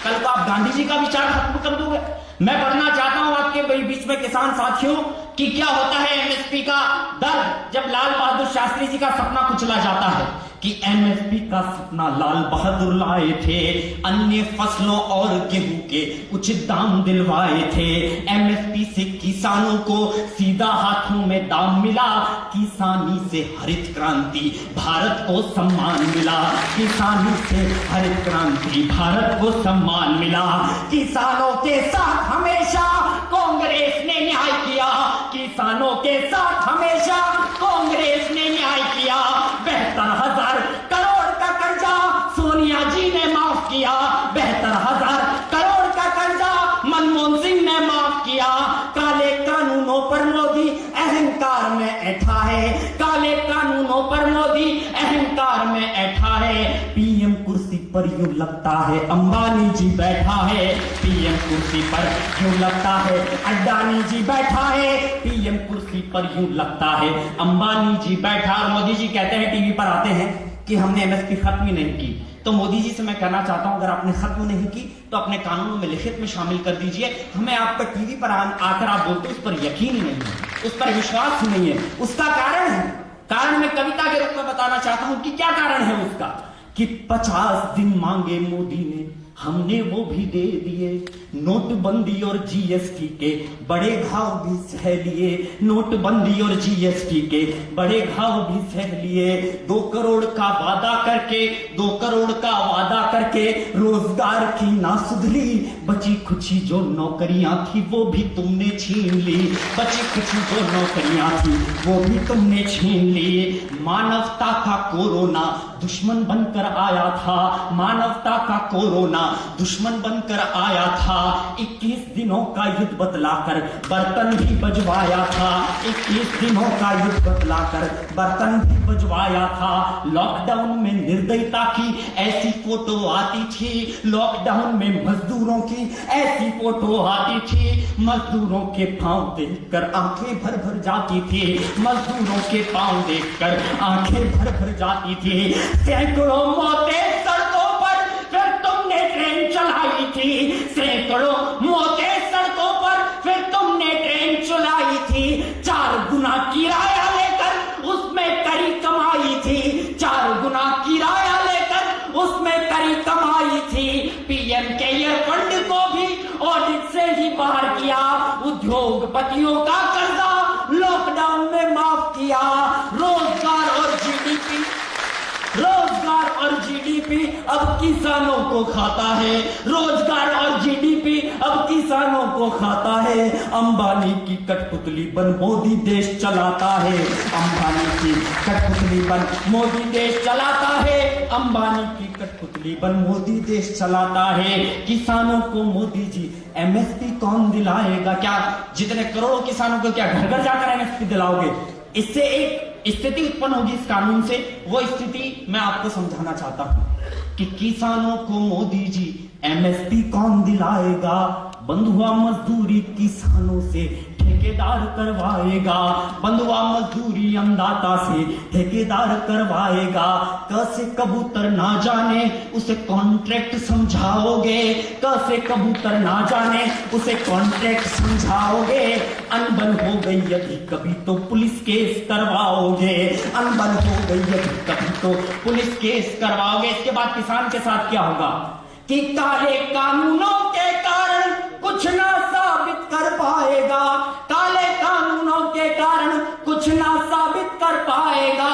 कल को आप गांधी जी का विचार खत्म कर दोगे। मैं पढ़ना चाहता हूं आपके बीच में किसान साथियों कि क्या होता है एमएसपी का दर्द जब लाल बहादुर शास्त्री जी का सपना कुचला जाता है। कि एमएसपी का सपना लाल बहादुर लाए थे, अन्य फसलों और गेहूं के उचित दाम दिलवाए थे। एमएसपी से किसानों को सीधा हाथों में दाम मिला, किसानी से हरित क्रांति भारत को सम्मान मिला, किसानी से हरित क्रांति भारत को सम्मान मिला। किसानों के साथ हमेशा कांग्रेस ने न्याय किया, किसानों के साथ हमेशा कांग्रेस ने न्याय किया। 72,000 करोड़ का कर्जा सोनिया जी ने माफ किया, 72,000 करोड़ का कर्जा मनमोहन सिंह ने माफ किया। काले कानूनों पर मोदी अहंकार में ऐठा है, काले कानूनों पर मोदी अहंकार में ऐठा है। पीएम कुर्सी पर यूं लगता है अंबानी जी बैठा है, पीएम कुर्सी पर यूं लगता है अडानी जी बैठा है, पीएम कुर्सी पर यूं लगता है अंबानी जी बैठा। और मोदी जी कहते हैं, टीवी पर आते हैं कि हमने एमएसपी खत्म ही नहीं की। तो मोदी जी से मैं कहना चाहता हूं, अगर आपने खत्म नहीं की तो अपने कानूनों में लिखित में शामिल कर दीजिए। हमें आपका टीवी पर आकर आप बोलते उस पर यकीन ही नहीं है, उस पर विश्वास ही नहीं है। उसका कारण है, कारण मैं कविता के रूप में बताना चाहता हूं कि क्या कारण है उसका, कि 50 दिन मांगे मोदी ने हमने वो भी दे दिए, नोटबंदी और जीएसटी के बड़े घाव भी सह लिए, नोटबंदी और जीएसटी के बड़े घाव भी सह लिए। 2 करोड़ का वादा करके, 2 करोड़ का वादा करके रोजगार की ना सुधली। बची खुची जो नौकरियां थी वो भी तुमने छीन ली, बची खुची जो नौकरियां थी वो भी तुमने छीन ली। मानवता का कोरोना दुश्मन बनकर आया था, मानवता का कोरोना दुश्मन बनकर आया था। 21 दिनों का युद्ध बतलाकर बर्तन भी बजवाया था, 21 दिनों का युद्ध बतलाकर बर्तन भी बजवाया था। लॉकडाउन में निर्दयता की ऐसी फोटो आती थी, लॉकडाउन में मजदूरों की ऐसी फोटो आती थी। मजदूरों के पांव देखकर आंखें भर भर जाती थी, मजदूरों के पांव देखकर आंखें भर भर जाती थी। सैकड़ों मौतें सड़कों पर फिर तुमने ट्रेन चलाई थी, सैकड़ों मौतें सड़कों पर फिर तुमने ट्रेन चलाई थी। 4 गुना किराया लेकर उसमें करी कमाई थी, 4 गुना किराया लेकर उसमें करी कमाई थी। पीएम केयर फंड को भी ऑडिट से ही बाहर किया, उद्योगपतियों का कर्जा लॉकडाउन में माफ किया। रोजगार और जीडीपी, रोजगार और जीडीपी अब किसानों को खाता है, रोजगार और जीडीपी अब किसानों को खाता है। अंबानी की कठपुतली बन मोदी देश चलाता है, अंबानी की कठपुतली बन मोदी देश चलाता है, अंबानी की कठपुतली बन मोदी देश चलाता है। किसानों को मोदी जी एमएसपी कौन दिलाएगा? क्या जितने करोड़ों किसानों को क्या घर घर जाकर एमएसपी दिलाओगे? इससे एक स्थिति उत्पन्न होगी इस कानून से, वो स्थिति मैं आपको समझाना चाहता हूं कि किसानों को मोदी जी एमएसपी कौन दिलाएगा? बंधुआ मजदूरी किसानों से ठेकेदार करवाएगा, बंधुआ मजदूरी अन्नदाता से ठेकेदार करवाएगा। क से कबूतर ना जाने उसे कॉन्ट्रैक्ट समझाओगे, क से कबूतर ना जाने उसे कॉन्ट्रैक्ट समझाओगे। अनबन हो गई यदि कभी तो पुलिस केस करवाओगे, अनबन हो गई यदि कभी तो पुलिस केस करवाओगे। इसके बाद किसान के साथ क्या होगा कि काले कानूनों के कारण कुछ ना साबित कर पाएगा, काले कानूनों के कारण कुछ ना साबित कर पाएगा।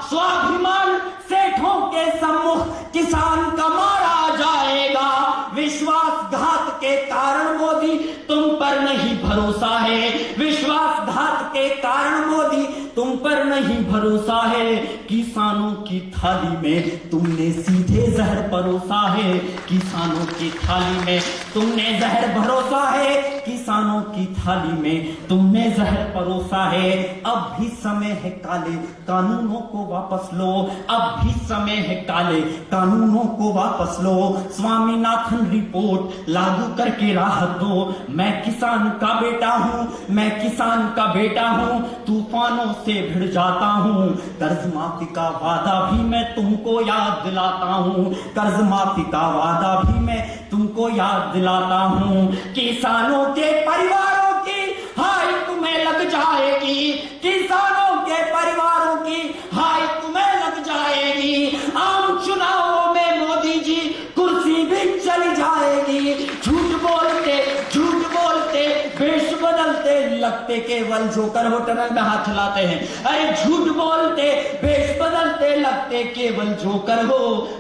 स्वाभिमान सेठों के सम्मुख किसान का मारा जाएगा। विश्वासघात के कारण मोदी तुम पर नहीं भरोसा है, विश्वासघात के कारण मोदी तुम पर नहीं भरोसा है। किसानों की थाली में तुमने सीधे जहर परोसा है, किसानों की थाली में तुमने जहर भरोसा है, किसानों की थाली में तुमने जहर परोसा है। अब भी समय है काले कानूनों को वापस लो, अब भी समय है काले कानूनों को वापस लो। स्वामीनाथन रिपोर्ट लागू करके राहत दो। मैं किसान का बेटा हूँ, मैं किसान का बेटा हूँ, तूफानों से भिड़ जाता हूँ। कर्ज माफी का वादा भी मैं तुमको याद दिलाता हूँ, कर्ज माफी का वादा भी मैं तुमको याद दिलाता हूँ। किसानों के परिवारों की हाय तुम्हें लग जाएगी, किसानों के परिवारों की हाय तुम्हें लग जाएगी। आम चुनावों में मोदी जी कुर्सी भी चली जाएगी। झूठ बोलते वेश बदलते लगते केवल जोकर हो टनल में हाथ हिलाते हैं। अरे झूठ बोलते वेश बदलते लगते केवल जोकर हो।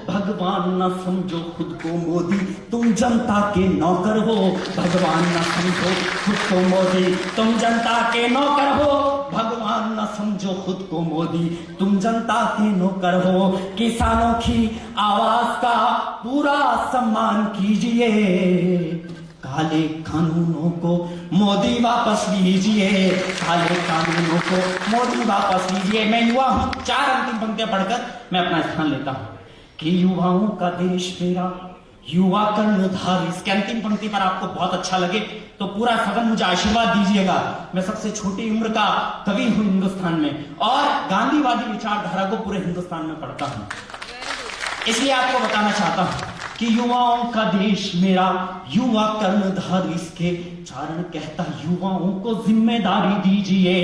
भगवान न समझो खुद को मोदी तुम जनता के नौकर हो, भगवान न समझो खुद को मोदी तुम जनता के नौकर हो, भगवान न समझो खुद को मोदी तुम जनता के नौकर हो। किसानों की आवाज का पूरा सम्मान कीजिए, काले कानूनों को मोदी वापस लीजिए, काले कानूनों को मोदी वापस लीजिए। मैं युवा हूं, 4 अंतिम पंक्तियां पढ़कर मैं अपना स्थान लेता हूं कि युवाओं का देश मेरा, युवा कर्णधार। इसके अंतिम पंक्ति पर आपको बहुत अच्छा लगे तो पूरा सदन मुझे आशीर्वाद दीजिएगा। मैं सबसे छोटी उम्र का कवि हूं हिंदुस्तान में और गांधीवादी विचारधारा को पूरे हिंदुस्तान में पढ़ता हूं, इसलिए आपको बताना चाहता हूं कि युवाओं का देश मेरा, युवा कर्णधार इसके चारण कहता युवाओं को जिम्मेदारी दीजिए।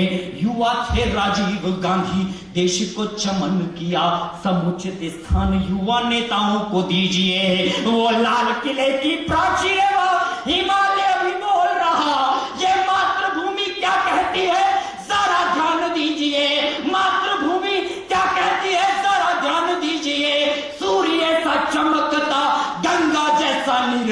युवा थे राजीव गांधी, देश को चमन किया, समुचित स्थान युवा नेताओं को दीजिए। वो लाल किले की प्राचीर, हिमालय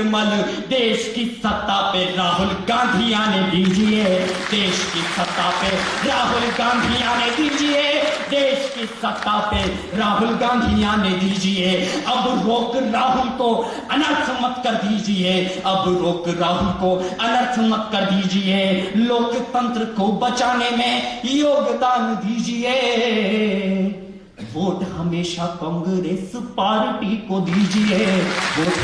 निर्मल। देश की सत्ता पे राहुल गांधी आने दीजिए, देश की सत्ता पे राहुल गांधी आने दीजिए, देश की सत्ता पे राहुल गांधी आने दीजिए। अब रोक राहुल को अनर्थ मत कर दीजिए, अब रोक राहुल को अनर्थ मत कर दीजिए। लोकतंत्र को बचाने में योगदान दीजिए, वोट हमेशा कांग्रेस पार्टी को दीजिए, वोट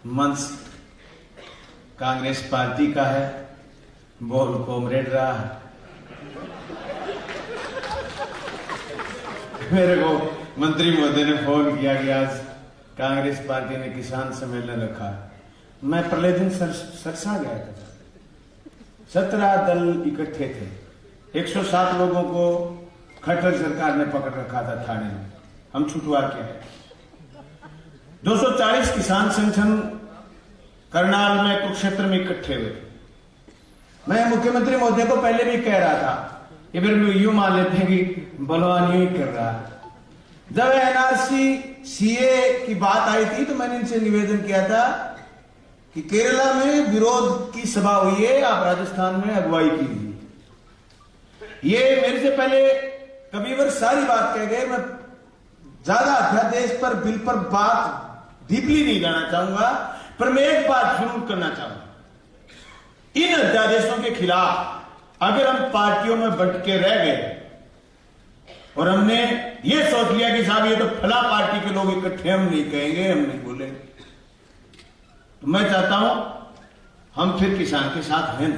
मंच कांग्रेस पार्टी का है, बोल कॉमरेड रहा है। मेरे को मंत्री महोदय ने फोन किया कि आज कांग्रेस पार्टी ने किसान सम्मेलन रखा है। मैं पहले दिन सरसा गया था। 17 दल इकट्ठे थे, 107 लोगों को खट्टर सरकार ने पकड़ रखा था थाने में, हम छुटवा के आए। 240 किसान संगठन करनाल में कुरुक्षेत्र में इकट्ठे हुए। मैं मुख्यमंत्री महोदय को पहले भी कह रहा था, ये फिर यूं मान लेते हैं कि बलवान यूं ही कर रहा है। जब एनआरसी सीए की बात आई थी तो मैंने इनसे निवेदन किया था कि केरला में विरोध की सभा हुई है, आप राजस्थान में अगुवाई कीजिए। ये मेरे से पहले कबीर सारी बात कह गए। मैं ज्यादा अध्यादेश पर बिल पर बात डीपली नहीं जाना चाहूंगा, पर मैं एक बात जरूर करना चाहूंगा। इन अध्यादेशों के खिलाफ अगर हम पार्टियों में बंट के रह गए और हमने ये सोच लिया कि साहब ये तो फला पार्टी के लोग इकट्ठे, हम नहीं कहेंगे, हम नहीं बोलेंगे, तो मैं चाहता हूं हम फिर किसान के साथ हैं।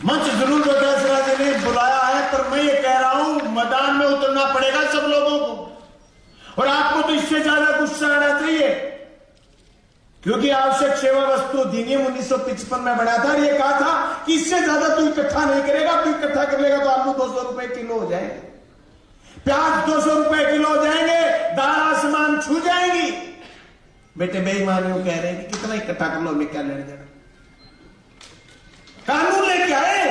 मंच जरूर फैसला देने बुलाया है, पर मैं ये कह रहा हूं मैदान में उतरना पड़ेगा सब लोगों को। और आपको तो इससे ज्यादा गुस्सा आना चाहिए, क्योंकि आवश्यक सेवा वस्तु अधिनियम 1955 में बना था और ये कहा था कि इससे ज्यादा तू इकट्ठा नहीं करेगा, तू इकट्ठा कर लेगा तो आलू 200 रुपए किलो हो जाएंगे, प्याज 200 रुपए किलो हो जाएंगे, दाल आसमान छू जाएंगी। बेटे बेईमानियों कह रहे हैं कि कितना इकट्ठा कर लो, हमें क्या लेने देना। कानून लेके आए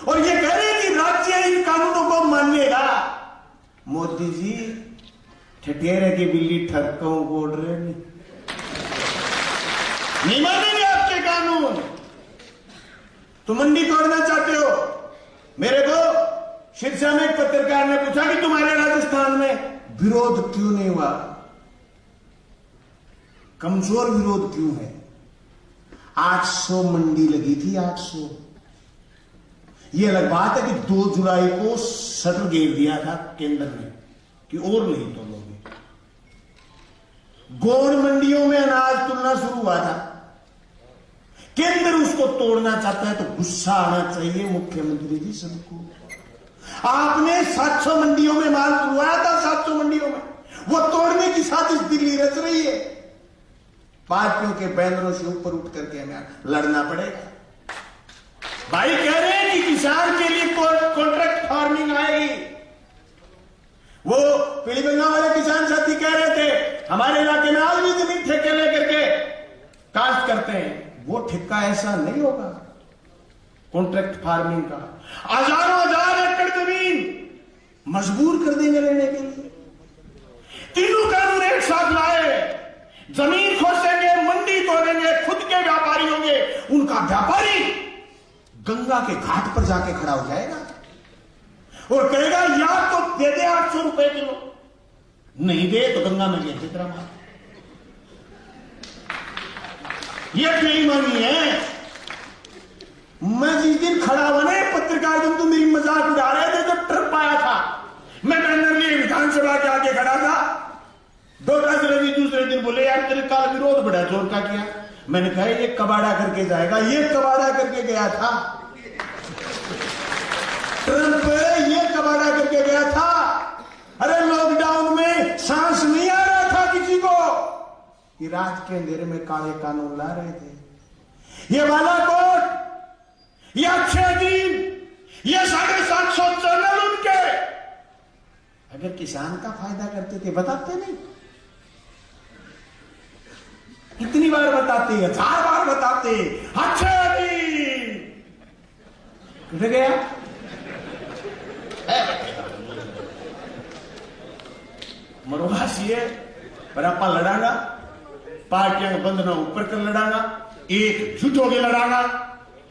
और ये कह रहे हैं कि राज्य इन कानूनों को मानेगा। मोदी जी ठठेरे की बिल्ली ठरकों बोल रहे नहीं मानेंगे आपके कानून। तुम मंडी तोड़ना चाहते हो। मेरे को शिरसा में एक पत्रकार ने पूछा कि तुम्हारे राजस्थान में विरोध क्यों नहीं हुआ, कमजोर विरोध क्यों है। 800 मंडी लगी थी, 800। ये अलग बात है कि 2 जुलाई को शटर गिर दिया था केंद्र ने कि और नहीं तोड़ोगे। गौण मंडियों में अनाज तुलना शुरू हुआ था, केंद्र उसको तोड़ना चाहता है, तो गुस्सा आना चाहिए मुख्यमंत्री जी सबको। आपने 700 मंडियों में माल तुलवाया था, 700 मंडियों में, वो तोड़ने की साजिश दिल्ली रच रही है। पार्टियों के बैनरों से ऊपर उठ करके हमें लड़ना पड़ेगा। भाई कह रहे हैं कि किसान के लिए कॉन्ट्रैक्ट फार्मिंग आएगी। वो पीलीबंगा वाले किसान साथी कह रहे थे हमारे इलाके में आज भी जमीन ठेके लेकर के काश्त करते हैं। वो ठेका ऐसा नहीं होगा कॉन्ट्रैक्ट फार्मिंग का। हजारों हजार एकड़ जमीन मजबूर कर देंगे लेने के लिए। तीनों कानून एक साथ लाए, जमीन खोसेंगे, मंडी तोड़ेंगे, खुद के व्यापारी होंगे, उनका व्यापारी गंगा के घाट पर जाके खड़ा हो जाएगा और कहेगा या तो दे दे 800 रुपए किलो, नहीं दे तो गंगा में ले तेरा माल। ये बेईमानी है। मैं जिस दिन खड़ा हुआ ना पत्रकार तुम तो मेरी मजाक उड़ा रहे थे जब ट्रक आया था, मैं बैनर लिए विधानसभा के आगे खड़ा था। 2 रवि दूसरे दिन बोले यार तेरे का विरोध बड़ा जोर का किया। मैंने कहा ये कबाड़ा करके जाएगा, ये कबाड़ा करके गया था ट्रंप, ये कबाड़ा करके गया था। अरे लॉकडाउन में सांस नहीं आ रहा था किसी को, ये रात के अंधेरे में काले कानून ला रहे थे। ये बालाकोट, ये अक्षय दिन, ये 750 चैनल उनके अगर किसान का फायदा करते थे बताते नहीं। कितनी बार बताते, 1000 बार बताते। अक्षय दिन किधर गया? मरोबास ये पर आप लड़ांगा, पार्टियां बंधना ऊपर कर लड़ांगा, एकजुट होकर लड़ांगा।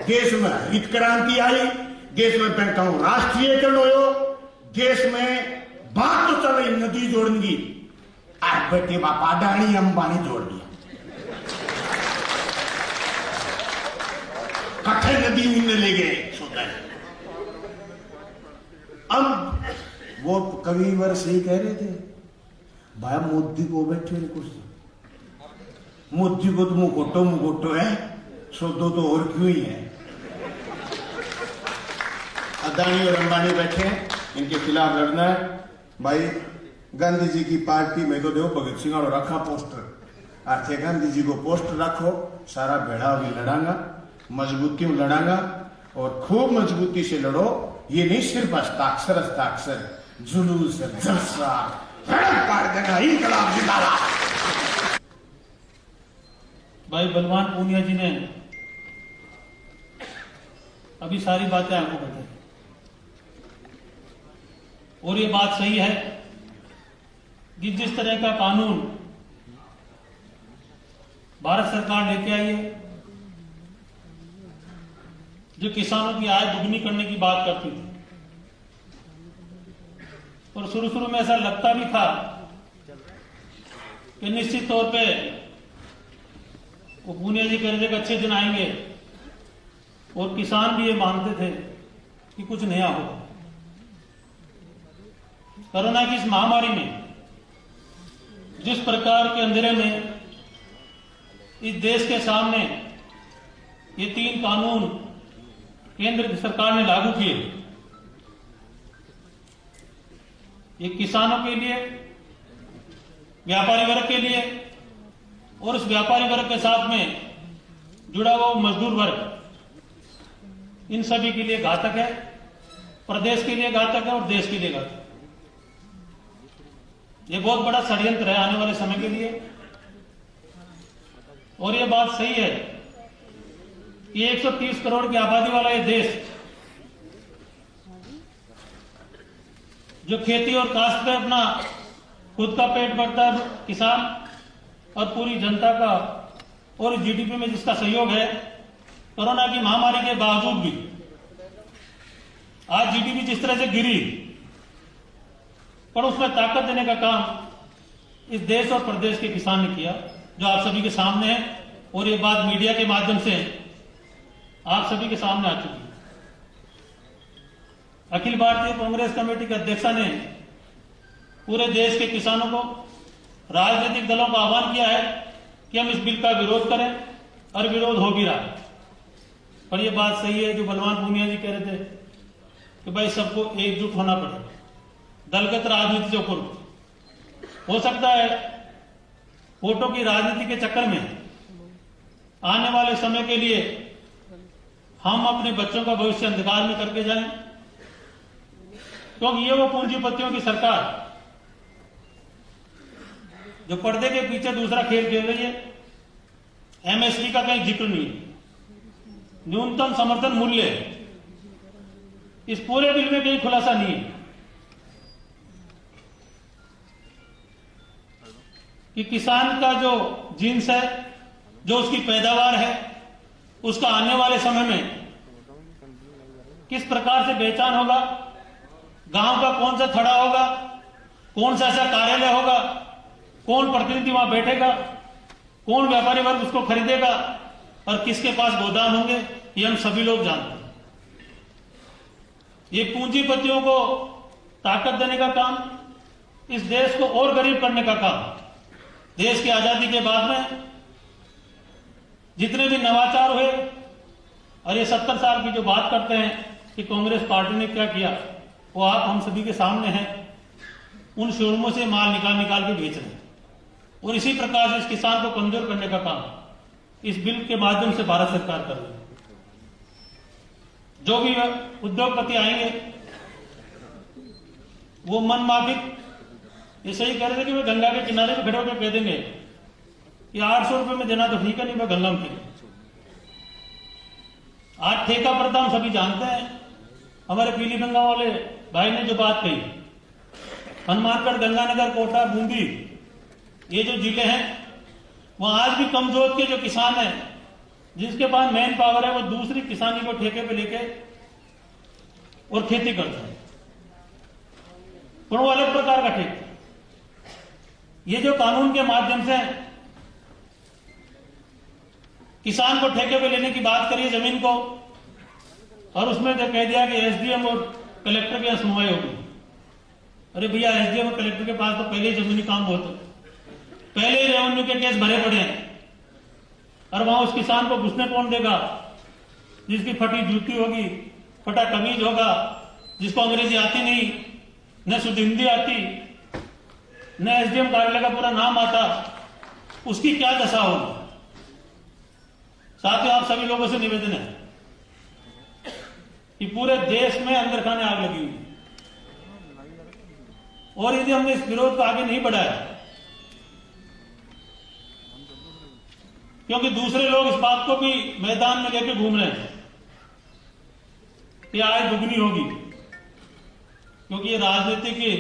देश में हरित क्रांति आई, देश में बैंकों राष्ट्रीयकरण हो, देश में बात तो चल रही नदी जोड़नी, आज बेटे बापा अडानी अंबानी जोड़ दिया, कठे नदी उनने ले गए सोता है। अब वो कविवर सही कह रहे थे, भाई मोदी को बैठे कुर्सी, मोदी को तो मुकोटो है, सौदो तो और क्यों ही है। अदानी और अंबानी बैठे, इनके खिलाफ लड़ना है। भाई गांधी जी की पार्टी में तो देखो भगत सिंह और रखा पोस्टर, आर्थे गांधी जी को पोस्टर रखो, सारा भेड़ा भी लड़ांगा, मजबूती में लड़ांगा और खूब मजबूती से लड़ो। ये नहीं सिर्फ हस्ताक्षर जुलूस जलसा पार देना, इनकलाब जिंदाबाद। भाई बलवान पूनिया जी ने अभी सारी बातें आपको बताई और ये बात सही है कि जिस तरह का कानून भारत सरकार लेके आई है, जो किसानों की आय दुगनी करने की बात करती थी, और शुरू में ऐसा लगता भी था कि निश्चित तौर पे वो पूनिया जी कह रहे थे कि अच्छे दिन आएंगे, और किसान भी ये मानते थे कि कुछ नया होगा। कोरोना की इस महामारी में जिस प्रकार के अंधेरे में इस देश के सामने ये 3 कानून केंद्र सरकार ने लागू किए, ये किसानों के लिए, व्यापारी वर्ग के लिए और उस व्यापारी वर्ग के साथ में जुड़ा हुआ मजदूर वर्ग, इन सभी के लिए घातक है, प्रदेश के लिए घातक है और देश के लिए घातक है। ये बहुत बड़ा षड्यंत्र है आने वाले समय के लिए। और ये बात सही है कि 130 करोड़ की आबादी वाला ये देश जो खेती और काश्त पे अपना खुद का पेट भरता है, किसान और पूरी जनता का, और जीडीपी में जिसका सहयोग है, कोरोना की महामारी के बावजूद भी आज जीडीपी जिस तरह से गिरी, पर उसमें ताकत देने का काम इस देश और प्रदेश के किसान ने किया, जो आप सभी के सामने है। और ये बात मीडिया के माध्यम से आप सभी के सामने आ चुकी है। अखिल भारतीय कांग्रेस कमेटी के अध्यक्षा ने पूरे देश के किसानों को, राजनीतिक दलों का आह्वान किया है कि हम इस बिल का विरोध करें, और विरोध हो भी रहा है। पर यह बात सही है जो बलवान पूनिया जी कह रहे थे कि भाई सबको एकजुट होना पड़ेगा, दलगत राजनीति से ऊपर। हो सकता है वोटों की राजनीति के चक्कर में आने वाले समय के लिए हम अपने बच्चों का भविष्य अंधकार में करके जाएं, क्योंकि ये वो पूंजीपतियों की सरकार जो पर्दे के पीछे दूसरा खेल खेल रही है। एमएसपी का कहीं जिक्र नहीं, न्यूनतम समर्थन मूल्य इस पूरे बिल में कहीं खुलासा नहीं है कि किसान का जो जीन्स है, जो उसकी पैदावार है, उसका आने वाले समय में किस प्रकार से पहचान होगा, गांव का कौन सा थड़ा होगा, कौन सा ऐसा कार्यालय होगा, कौन प्रतिनिधि वहां बैठेगा, कौन व्यापारी वर्ग उसको खरीदेगा और किसके पास गोदाम होंगे, ये हम सभी लोग जानते हैं। ये पूंजीपतियों को ताकत देने का काम, इस देश को और गरीब करने का काम। देश की आजादी के बाद में जितने भी नवाचार हुए, और ये 70 साल की जो बात करते हैं कि कांग्रेस पार्टी ने क्या किया, वो आप हम सभी के सामने हैं। उन शोरूमों से माल निकाल के बेच रहे हैं, और इसी प्रकार से इस किसान को कमजोर करने का काम इस बिल के माध्यम से भारत सरकार कर रही है। जो भी उद्योगपति आएंगे वो मन माफिक ये सही कह रहे थे कि वे गंगा के किनारे पे खड़े होकर कह देंगे कि 800 रुपए में देना तो ठीक है, नहीं मैं गंगा में ठेका। आज ठेका प्रथा हम सभी जानते हैं। हमारे पीली गंगा वाले भाई ने जो बात कही, हनुमानगढ़, गंगानगर, कोटा, बूंदी, ये जो जिले हैं वो आज भी कमजोर के जो किसान हैं, जिसके पास मैन पावर है, वो दूसरी किसानी को ठेके पे लेके और खेती करते हैं, पर वो अलग प्रकार का ठेका। ये जो कानून के माध्यम से किसान को ठेके पे लेने की बात करिए जमीन को, और उसमें जो कह दिया कि एसडीएम और कलेक्टर की यहां सुनवाई होगी। अरे भैया, एसडीएम और कलेक्टर के पास तो पहले ही जमीनी काम बहुत है, पहले ही रेवेन्यू के केस भरे पड़े हैं, और वहां उस किसान को घुसने कौन देगा? जिसकी फटी जूती होगी, फटा कमीज होगा, जिसको अंग्रेजी आती नहीं, न शुद्ध हिंदी आती, न एसडीएम कार्यालय का पूरा नाम आता, उसकी क्या दशा होगी? साथियों, आप सभी लोगों से निवेदन है कि पूरे देश में अंदर खाने आग लगी हुई, और यदि हमने इस विरोध को आगे नहीं बढ़ाया, क्योंकि दूसरे लोग इस बात को भी मैदान में लेकर घूम रहे हैं कि आय दुगनी होगी, क्योंकि ये राजनीति के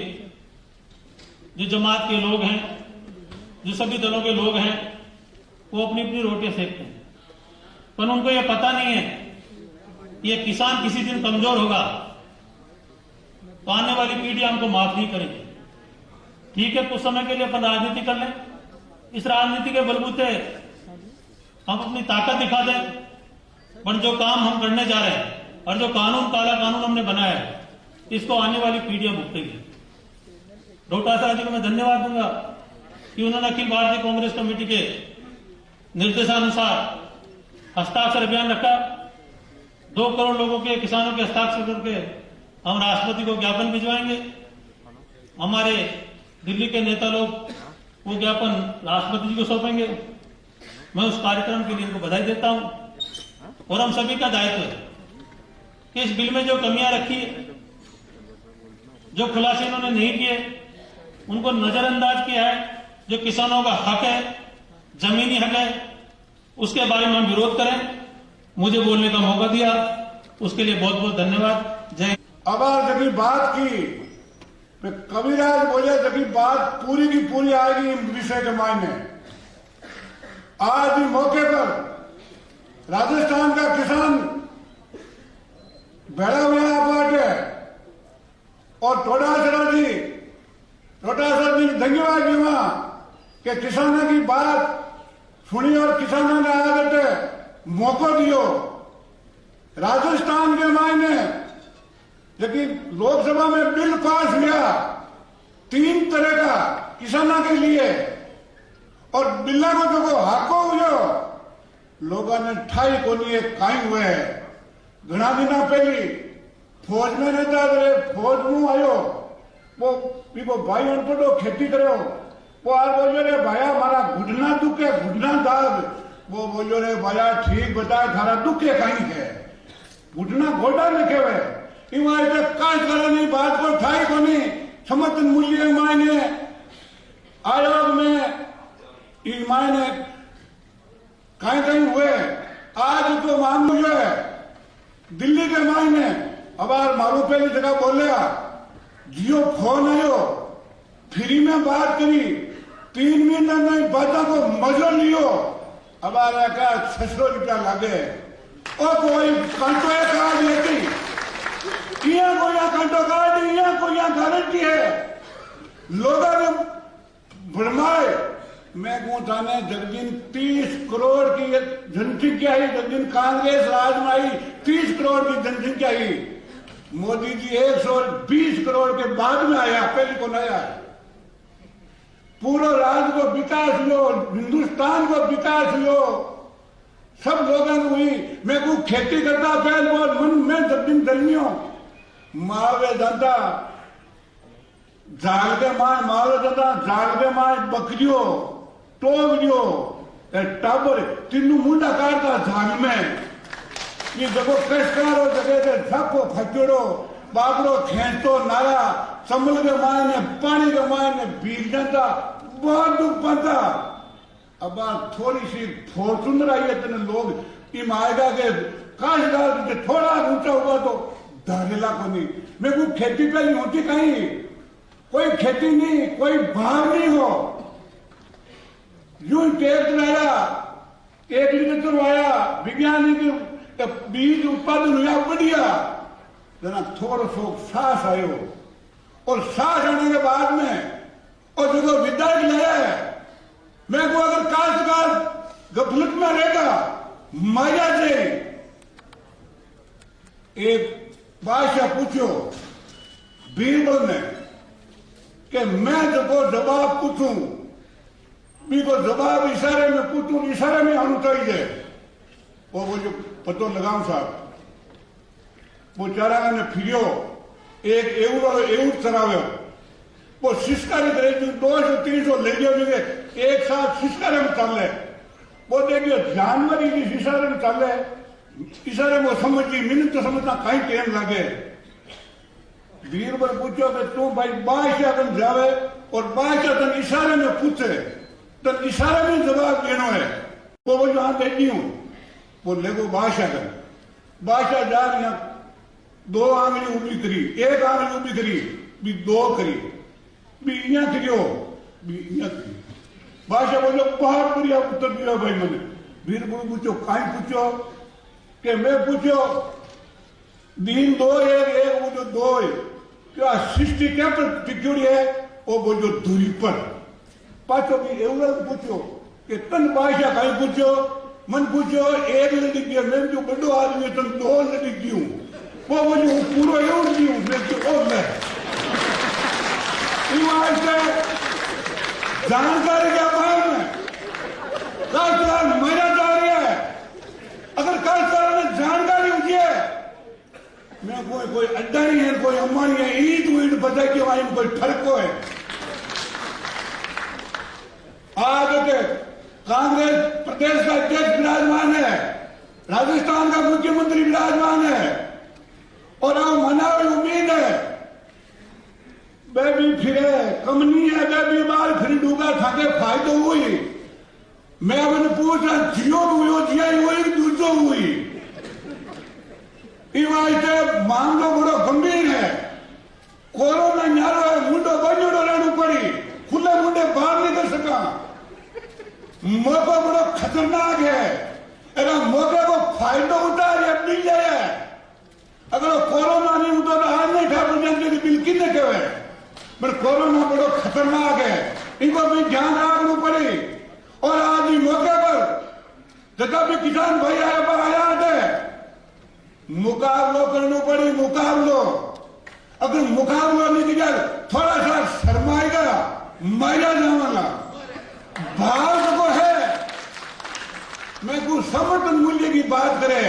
जो जमात के लोग हैं, जो सभी दलों के लोग हैं, वो अपनी अपनी रोटियां सेकते हैं, पर उनको ये पता नहीं है ये किसान किसी दिन कमजोर होगा तो आने वाली पीढ़ी हमको माफ नहीं करेगी। ठीक है, कुछ समय के लिए अपन राजनीति कर लें, इस राजनीति के बलबूते हम अपनी ताकत दिखा दें, पर जो काम हम करने जा रहे हैं और जो कानून, काला कानून हमने बनाया है, इसको आने वाली पीढ़ियां भुगतेगी। डॉक्टर जी को मैं धन्यवाद दूंगा कि उन्होंने अखिल भारतीय कांग्रेस कमेटी के निर्देशानुसार हस्ताक्षर अभियान रखा। 2 करोड़ लोगों के, किसानों के हस्ताक्षर करके हम राष्ट्रपति को ज्ञापन भिजवाएंगे। हमारे दिल्ली के नेता लोग वो ज्ञापन राष्ट्रपति जी को सौंपेंगे। मैं उस कार्यक्रम के लिए इनको बधाई देता हूं, और हम सभी का दायित्व है कि इस बिल में जो कमियां रखी है, जो खुलासे इन्होंने नहीं किए, उनको नजरअंदाज किया है। जो किसानों का हक है, जमीनी हक है, उसके बारे में हम विरोध करें। मुझे बोलने का मौका दिया, उसके लिए बहुत बहुत धन्यवाद। जय। अब जब बात की कविराज बोले, जब बात पूरी की पूरी आएगी विषय के मायने। आज भी मौके पर राजस्थान का किसान बैठा हुआ पार्ट है, और टोडासरा जी धन्यवाद जी वहां कि किसानों की बात सुनी और किसानों ने आगे मौका दियो। राजस्थान के मायने लेकिन लोकसभा में बिल पास हुआ 3 तरह का किसानों के लिए, और बिल्ला को जो हाको हुआ लोगों ने ठाई को लिए काई हुए। घना दिन पहली फौज में रहता रहे, फौज में आयो वो भाई अनपढ़ो खेती करो, वो आज बोलो रे भाया मारा घुटना दुखे, घुटना दाग। वो बोलो रे भाया ठीक बताए थारा दुखे कहीं है, घुटना घोटा लिखे हुए। काश करने बात को ठाई को नहीं, समर्थन मूल्य मायने आयोग में मायने कहीं कहीं हुए। आज तो मामूल है दिल्ली के मायने, अब मारू पहली जगह बोले जियो फोन आयो, फ्री में बात करी, 3 महीना में बातों को मजो लियो। अब क्या 600 रुपया लगे, और कोई कंटो कार्ड लेती, यहाँ कोई कंटो कार्ड, यहाँ कोई गारंटी है। लोगों ने भरमाए। मैं कहूं थाने जगदीन 30 करोड़ की जनसंख्या ही, जगदीन कांग्रेस राज में आई 30 करोड़ की जनसंख्या ही। मोदी जी 120 करोड़ के बाद में आया, पहले को नया है। पूरे राज्य को विकास हुआ, हिंदुस्तान को विकास हुआ, सब लोगों को हुई। मैं को खेती करता पहल बहुत मन में जगदीन दलमियों मावे जनता जाग के माए, मावे जनता जाग के माए बकरियों टोगरियो टाबर तीनों मुंडा काटता झाग में। ये जगह कष्टारो जगह झपो खचड़ो बाबरो खेतो नारा संभल के माए ने पानी के माए ने बीग जाता, बहुत दुख पाता। अब थोड़ी सी फॉर्चूनर आई है तेने लोग इम आएगा के काश डाल थोड़ा ऊंचा हुआ तो धारेला को नहीं। मैं को खेती पे नहीं होती कहीं, कोई खेती नहीं, कोई भाव नहीं हो। यूं टैक्स लाया, 1 आया, वैज्ञानिक बीज उत्पादन हुआ बढ़िया, जना थोड़ा सो सास आयो, और सास आने के बाद में और जो विधायक लाया है, मैं को अगर काश्तकार गफलत में रहेगा माया से एक बादशाह पूछो बीरबल ने कि मैं जो जवाब पूछूं भी को जवाब इशारे में पूछूं, इशारे में आना चाहिए। वो बोलो पतो लगाऊं साहब, वो चारा ने फिरियो एक एवं चरावे, वो शिष्कारी करे 200-300 ले गए, एक साथ शिष्कारे में चल रहे, वो देखियो जानवर ही इशारे में चल रहे, इशारे में समझी मिनट तो समझना कहीं टाइम लगे। बीरबल पूछो कि तू भाई बादशाह कन जावे और बादशाह तन इशारे में पूछे, तन इशारे में जवाब देना है, वो बोलो हाँ बैठी हूं, वो लेगो बादशाह कन, बादशाह जा रही 2 आंगली उभी करी, 1 आंगली उभी करी, भी 2 करी, भी इया करियो, भी इया करी। बादशाह बोलो बहुत बढ़िया उत्तर दिया भाई मैंने। बीरबल पूछो काई पूछो कि मैं पूछो दिन 2 1 वो जो 2 है क्या सृष्टि क्या पर टिक्योड़ी है, वो बोलो दूरी पर। पाछो भी एवं पूछो कि तन बादशाह काई पूछो, मन पूछो 1 लड़ी दिया, मैं जो बड़ो आदमी तन 2 लड़ी दियूं, वो बोलो पूरा एवं दियूं, मैं जो और मैं जानकारी के अभाव में काश्तकार मरा जा रहा है। अगर काश्तकार ने जानकारी होती है, मैं कोई अड्डा नहीं है, कोई अम्बानी है, ईट बता के वहां कोई फर्क है। आज कांग्रेस प्रदेश का अध्यक्ष विराजमान है, राजस्थान का मुख्यमंत्री विराजमान है, और अब मनावे उम्मीद है बेबी फिरे कमनी है, बेबी बाल फिर डूबा थाके फायदो हुई। मैं अपने पूछा जियो हुई जिया हुई दूसरो हुई, मामलो बड़ो गंभीर है। कोरोना न्यारो है, मुंडो बजड़ो रहना पड़ी, खुले मुंडे बाहर नहीं कर सका, मौका बड़ो खतरनाक है, अरे मौके को फायदा उतार मिल जाए। अगर कोरोना नहीं होता तो आज नहीं ठाकुर जान के बिल कितने कहे, पर कोरोना बड़ो खतरनाक है, इनको भी ध्यान रखना पड़े। और आज भी मौके पर जब भी किसान भाई आया है, मुकाबलो करना पड़े, मुकाबलो। अगर मुकाबला नहीं किया थोड़ा सा शर्माएगा, मारा जाएगा। भारत को है, मैं कुछ समर्थन मूल्य की बात करे,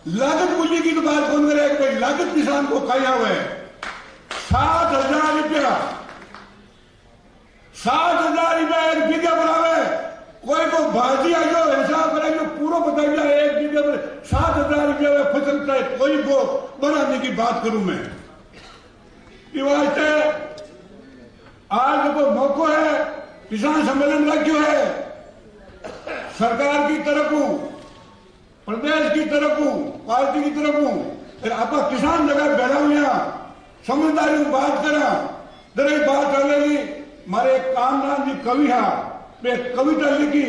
लागत मूल्य की तो बात कौन करे, भाई लागत किसान को खाया हुआ है 7,000 रुपया, 7,000 रुपया 1 बीघा बनावे। कोई को भाजी आ जाओ हिसाब करे जो पूरा बताइए 1 बीघे पर 7,000 रुपया में फसल चाहे कोई को बनाने की बात करूं मैं। वास्ते आज को मौका है, किसान सम्मेलन लग्यो है, सरकार की तरफ प्रदेश की तरफ पार्टी की तरफ आप किसान जगह बैठा हुआ समझदारी बात करा, दरे बात चलेगी। मारे कामराज जी कवि है, मैं कविता लिखी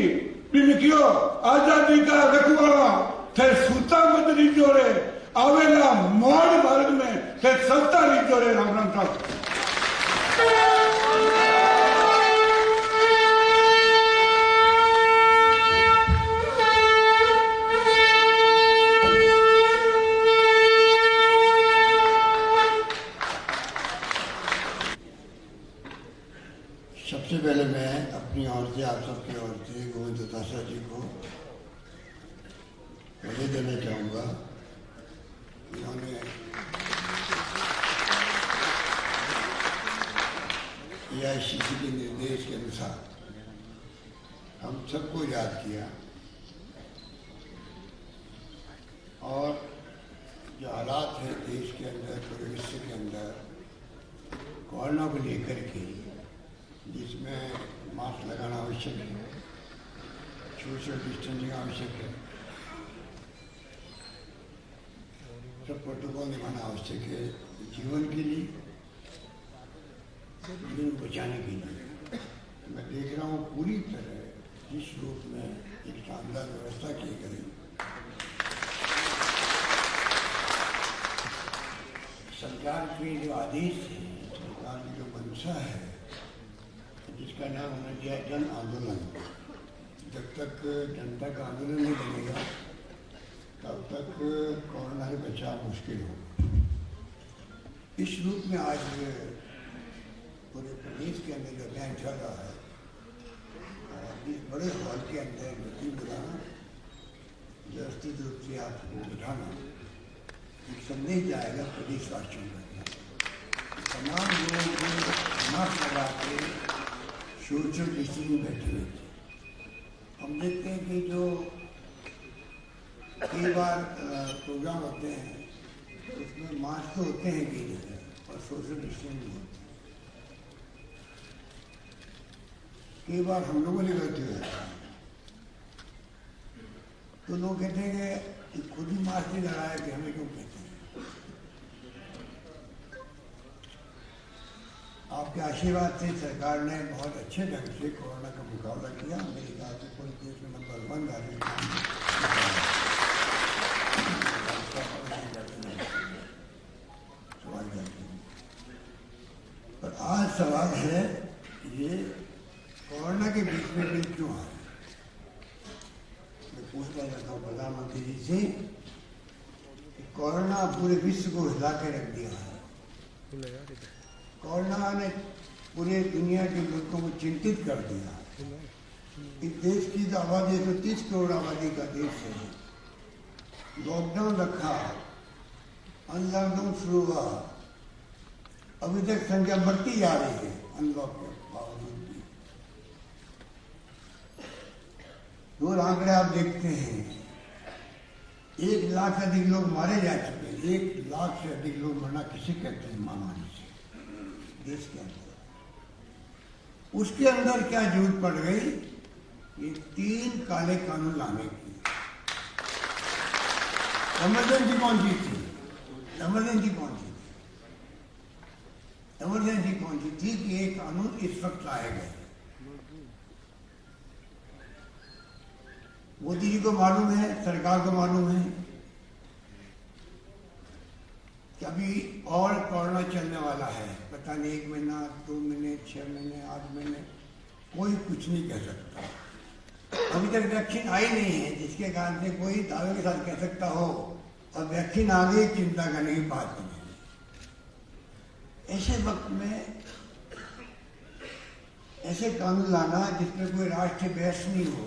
भी लिखियो, आजादी का रखवाला थे सूता मत रिजोरे, आवेला मोड़ मार्ग में थे सत्ता रिजोरे। राम राम साहब। सबसे पहले मैं अपनी ओर से आप सबकी ओर से गोविंद दोतासा जी को बधाई देना चाहूँगा। उन्होंने एआईसीसी के निर्देश के अनुसार हम सबको याद किया और जो हालात है देश के अंदर, पूरे विश्व के अंदर कोरोना को लेकर के, जिसमें मास्क लगाना आवश्यक है, सोशल डिस्टेंसिंग आवश्यक है, सब प्रोटोकॉल निभाना आवश्यक है जीवन के लिए, जीवन बचाने के लिए। मैं देख रहा हूँ पूरी तरह जिस रूप में एक शानदार व्यवस्था की गई, सरकार के जो आदेश है, सरकार की जो मंशा है, जिसका नाम हमने दिया जन आंदोलन, जब तक जनता का आंदोलन नहीं बनेगा तब तक कोरोना से बचाव मुश्किल होगा। इस रूप में आज पूरे प्रदेश के अंदर जो अभियान चल रहा है, इस बड़े हॉल के अंदर मीटिंग बुलाना, व्यवस्थित रूप से आपको बिठाना, एक संदेश जाएगा प्रदेशवासियों का। तमाम लोगों को मास्क लगा के सोशल डिस्टेंसिंग बैठे हुए थे। हम देखते हैं कि जो कई बार प्रोग्राम होते हैं उसमें मास्क तो होते हैं कई जगह और सोशल डिस्टेंसिंग नहीं होती। कई बार हम लोगों ने गलती हो जाती है, तो लोग कहते हैं कि खुद ही मास्क नहीं लगाया कि हमें क्यों कहते हैं। आपके आशीर्वाद से सरकार ने बहुत अच्छे ढंग से कोरोना का मुकाबला किया। मेरे ख्याल से पूरे देश में नंबर 1 सवाल करते हैं। पर आज सवाल है ये कोरोना के बीच में बिल क्यों आए। मैं पूछना चाहता हूँ प्रधानमंत्री जी से कि कोरोना पूरे विश्व को हिला के रख दिया है। कोरोना ने पूरे दुनिया के मुल्कों को चिंतित कर दिया। इस देश की तो आबादी 130 करोड़ आबादी का देश है। लॉकडाउन रखा, अनलॉकडाउन शुरू हुआ, अभी तक संख्या बढ़ती जा रही है अनलॉक के बावजूद भी। दो आंकड़े आप देखते हैं, 1 लाख से अधिक लोग मारे जा चुके हैं। 1 लाख से अधिक लोग मरना किसे कहते हैं महामारी से देश के अंदर। उसके अंदर क्या जरूरत पड़ गई, ये 3 काले कानून लाने की। इमरजेंसी कौन सी थी? इमरजेंसी कौन सी थी? इमरजेंसी कौन सी थी कि ये कानून इस वक्त लाए गए। मोदी जी को मालूम है, सरकार को मालूम है कि अभी और कोरोना चलने वाला है। पता नहीं 1 महीना, 2 महीने, 6 महीने, 8 महीने, कोई कुछ नहीं कह सकता। अभी तक वैक्सीन आई नहीं है, जिसके कारण से कोई दावे के साथ कह सकता हो और वैक्सीन आ गई, चिंता करने की बात नहीं। ऐसे वक्त में ऐसे कानून लाना जिसमें कोई राष्ट्रीय बहस नहीं हो।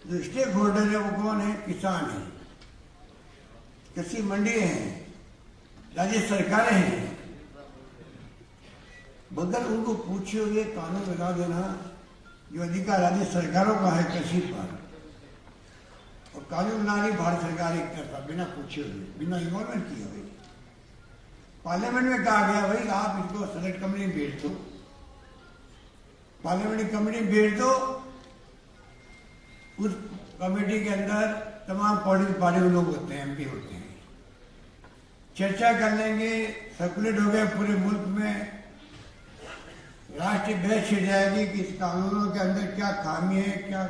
जो स्टेक होल्डर है वो कौन है? किसान है, कृषि मंडी हैं, राज्य सरकारें हैं। मगर उनको पूछे हुए कानून बना देना, जो अधिकार राज्य सरकारों का है कृषि पर, और कानून बना रही भारत सरकार एक तरफा बिना पूछे हुए, बिना इन्वॉल्वमेंट किए हुए। पार्लियामेंट में कहा गया भाई आप इसको सेलेक्ट कमेटी में भेज दो, पार्लियामेंट्री कमेटी में भेज दो। उस कमेटी के अंदर तमाम पॉलिटिकल पार्टी के लोग होते हैं, एमपी होते हैं, चर्चा कर लेंगे, सर्कुलेट हो गया पूरे मुल्क में, राष्ट्रीय बहस छिड़ जाएगी कि इस कानूनों के अंदर क्या खामी है, क्या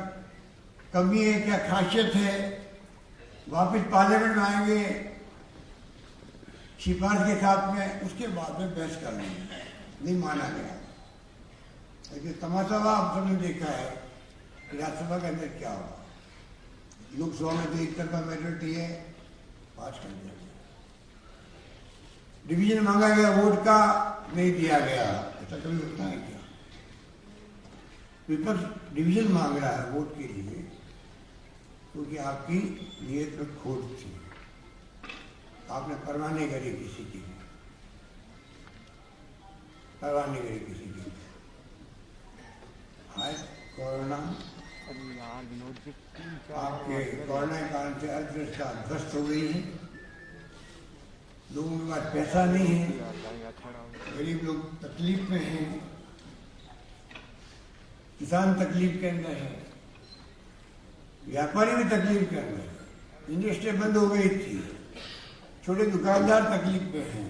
कमी है, क्या खासियत है। वापस पार्लियामेंट में आएंगे सिफारिश के साथ में, उसके बाद में बहस कर लेंगे। नहीं माना गया। लेकिन तमाशा आप सबने देखा है कि राज्यसभा के अंदर क्या हुआ। लोकसभा में तो एक तरफा मेजोरिटी है, पास कर दिया गया। डिवीजन मांगा गया वोट का, नहीं दिया गया। ऐसा कभी होता है क्या? विपक्ष डिवीजन मांग रहा है वोट के लिए, क्योंकि आपकी नीयत में खोट थी, आपने परवाह नहीं करी किसी की, परवाह नहीं करी किसी की। आज कोरोना, आपके कोरोना के कारण से अर्थव्यवस्था ध्वस्त हो गई है। लोगों के पास पैसा नहीं है, गरीब लोग तकलीफ में हैं, किसान तकलीफ के अंदर है, व्यापारी भी तकलीफ के अंदर है। इंडस्ट्री बंद हो गई थी, छोटे दुकानदार तकलीफ में हैं,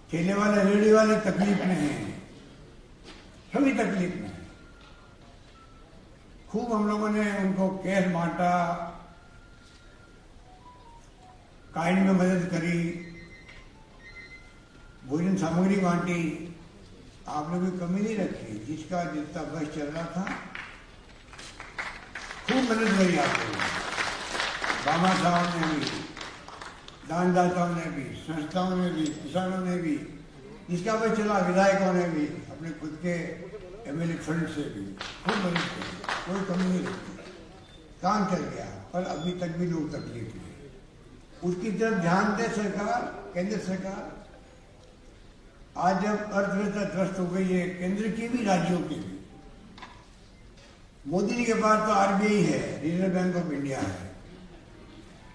ठेले वाले रेडी वाले तकलीफ में हैं, सभी तकलीफ में हैं। खूब हम लोगों ने उनको कैश बांटा, काइन में मदद करी, भोजन सामग्री बांटी। आपने कोई कमी नहीं रखी। जिसका जितना बस चल रहा था खूब मदद करी आप लोगों ने। बाबा साहब ने भी, दानदाताओं ने भी, संस्थाओं ने भी, किसानों ने भी, जिसका बस चला विधायकों ने भी, अपने खुद के एमएलए फंड से भी खूब मदद करी, कोई कमी नहीं रखी। काम चल गया, पर अभी तक भी लोग तकलीफ में। उसकी तरफ ध्यान दे सरकार, केंद्र सरकार। आज जब अर्थव्यवस्था ध्वस्त हो गई है, केंद्र की भी राज्यों की भी, मोदी जी के पास तो आरबीआई है, रिजर्व बैंक ऑफ इंडिया है,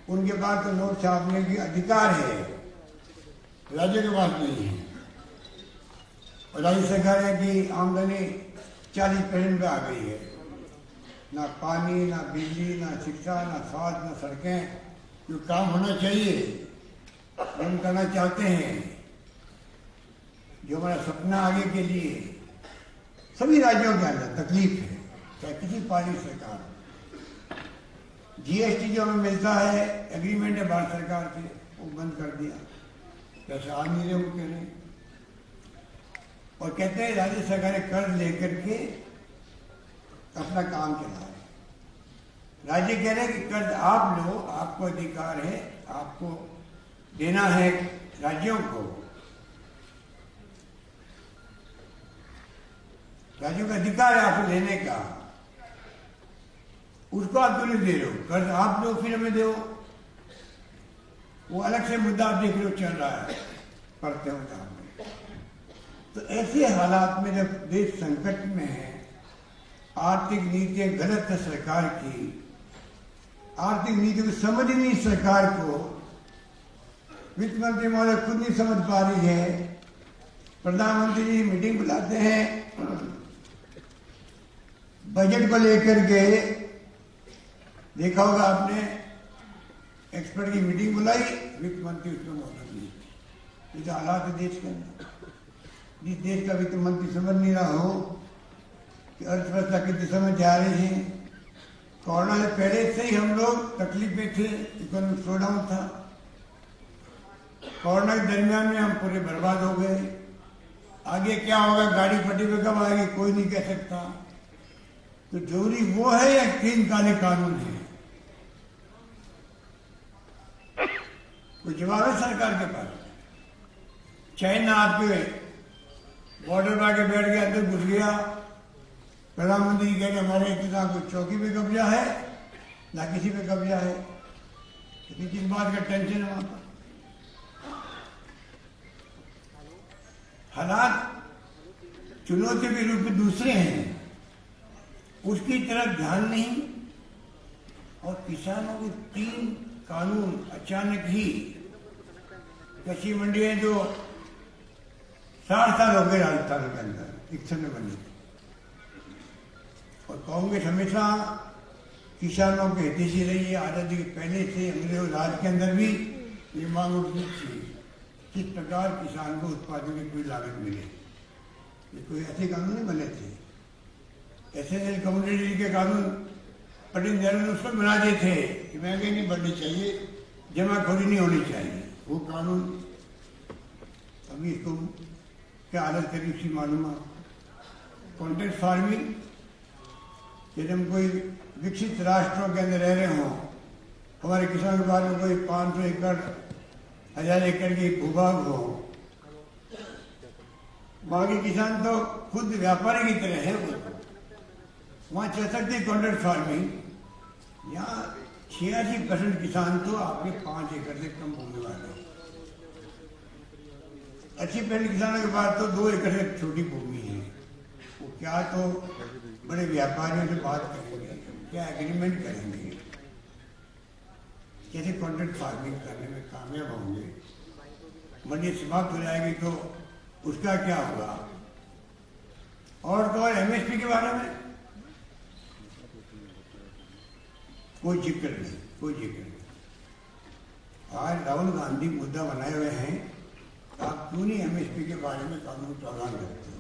उनके पास तो नोट छापने की अधिकार है, राज्य के पास नहीं है। और राज्य सरकारों की आमदनी 40% पे आ गई है। ना पानी, ना बिजली, ना शिक्षा, ना स्वास्थ्य, ना सड़कें। जो काम होना चाहिए, जो हम करना चाहते हैं, जो हमारा सपना आगे के लिए, सभी राज्यों के अंदर तकलीफ है, चाहे किसी पार्टी सरकार। जीएसटी जो हमें मिलता है, एग्रीमेंट है भारत सरकार से, वो बंद कर दिया। पैसे आ नहीं रहे, वो कह रहे, और कहते हैं राज्य सरकारें कर्ज लेकर के अपना काम चला रहे। राज्य कह रहे हैं कि कर्ज आप लो, आपको अधिकार है, आपको देना है राज्यों को। राज्यों का अधिकार है आपको लेने का, उसको आप क्यों नहीं दे रहे हो? कर्ज आप लो फिर हमें दो। वो अलग से मुद्दा आप देख रहे हो चल रहा है, पढ़ते हो काम में। तो ऐसे हालात में जब देश संकट में है, आर्थिक नीतियां गलत है सरकार की, आर्थिक नीति को समझ नहीं सरकार को, वित्त मंत्री महोदय खुद नहीं समझ पा रही है। प्रधानमंत्री जी मीटिंग बुलाते हैं बजट को लेकर के, देखा होगा आपने, एक्सपर्ट की मीटिंग बुलाई, वित्त मंत्री उसमें मौजूद नहीं। ये तो हालात है देश के अंदर। जिस देश का वित्त मंत्री समझ नहीं रहा हो कि अर्थव्यवस्था किस दिशा में जा रही है। कोरोना से पहले से ही हम लोग तकलीफ में थे, इकोनॉमिक स्लोडाउन था। कोरोना के दरमियान में हम पूरे बर्बाद हो गए। आगे क्या होगा, गाड़ी पट्टी पे कब आएगी, कोई नहीं कह सकता। तो जरूरी वो है या 3 काले कानून है? कोई जवाब है सरकार के पास? चाइना आपके बॉर्डर पर आके बैठ गया, अंदर घुस गया, प्रधानमंत्री कह रहे हमारे इतना कोई चौकी पे कब्जा है ना किसी पे कब्जा है। किस बात का टेंशन है वहां पर? हालात चुनौती के रूप में दूसरे हैं, उसकी तरफ ध्यान नहीं। और किसानों के 3 कानून अचानक ही, कृषि मंडियां जो 60 साल हो गए राजस्थान के अंदर एक समय बनी, और कांग्रेस हमेशा किसानों के हितैषी रही है। आजादी के पहले से अंग्रेज राज के अंदर भी ये मांग उठती थी, किस प्रकार किसान को उत्पादन की कोई लागत मिले। ये कोई ऐसे कानून नहीं बने थे। एसेंशियल कमोडिटी के कानून पंडित नेहरू ने उसको बना दिए थे कि महंगाई नहीं बढ़नी चाहिए, जमाखोरी नहीं होनी चाहिए। वो कानून अभी इसको क्या हालत करी उसकी मालूम है। कॉन्ट्रैक्ट फार्मिंग, यदि हम कोई विकसित राष्ट्रों के अंदर रह रहे हों, हमारे किसानों के पास में कोई 500 एकड़ 1000 एकड़ की भूभाग हो, बाकी किसान तो खुद व्यापारी की तरह है, वो वहां चल सकती कॉन्ट्रैक्ट फार्मिंग। यहाँ 86% किसान तो आपके 5 एकड़ से कम भूमि वाले। 80% किसानों के पास तो 2 एकड़ से छोटी भूमि है। वो क्या तो बड़े व्यापारियों से बात करेंगे, क्या एग्रीमेंट करेंगे, कैसे कॉन्ट्रैक्ट फार्मिंग करने में कामयाब होंगे। मंडी समाप्त हो जाएगी तो उसका क्या होगा। और तो और एमएसपी के बारे में कोई जिक्र नहीं, कोई जिक्र नहीं। आज राहुल गांधी मुद्दा बनाए हुए हैं, आप क्यों नहीं एमएसपी के बारे में कानून प्रावधान करते हो?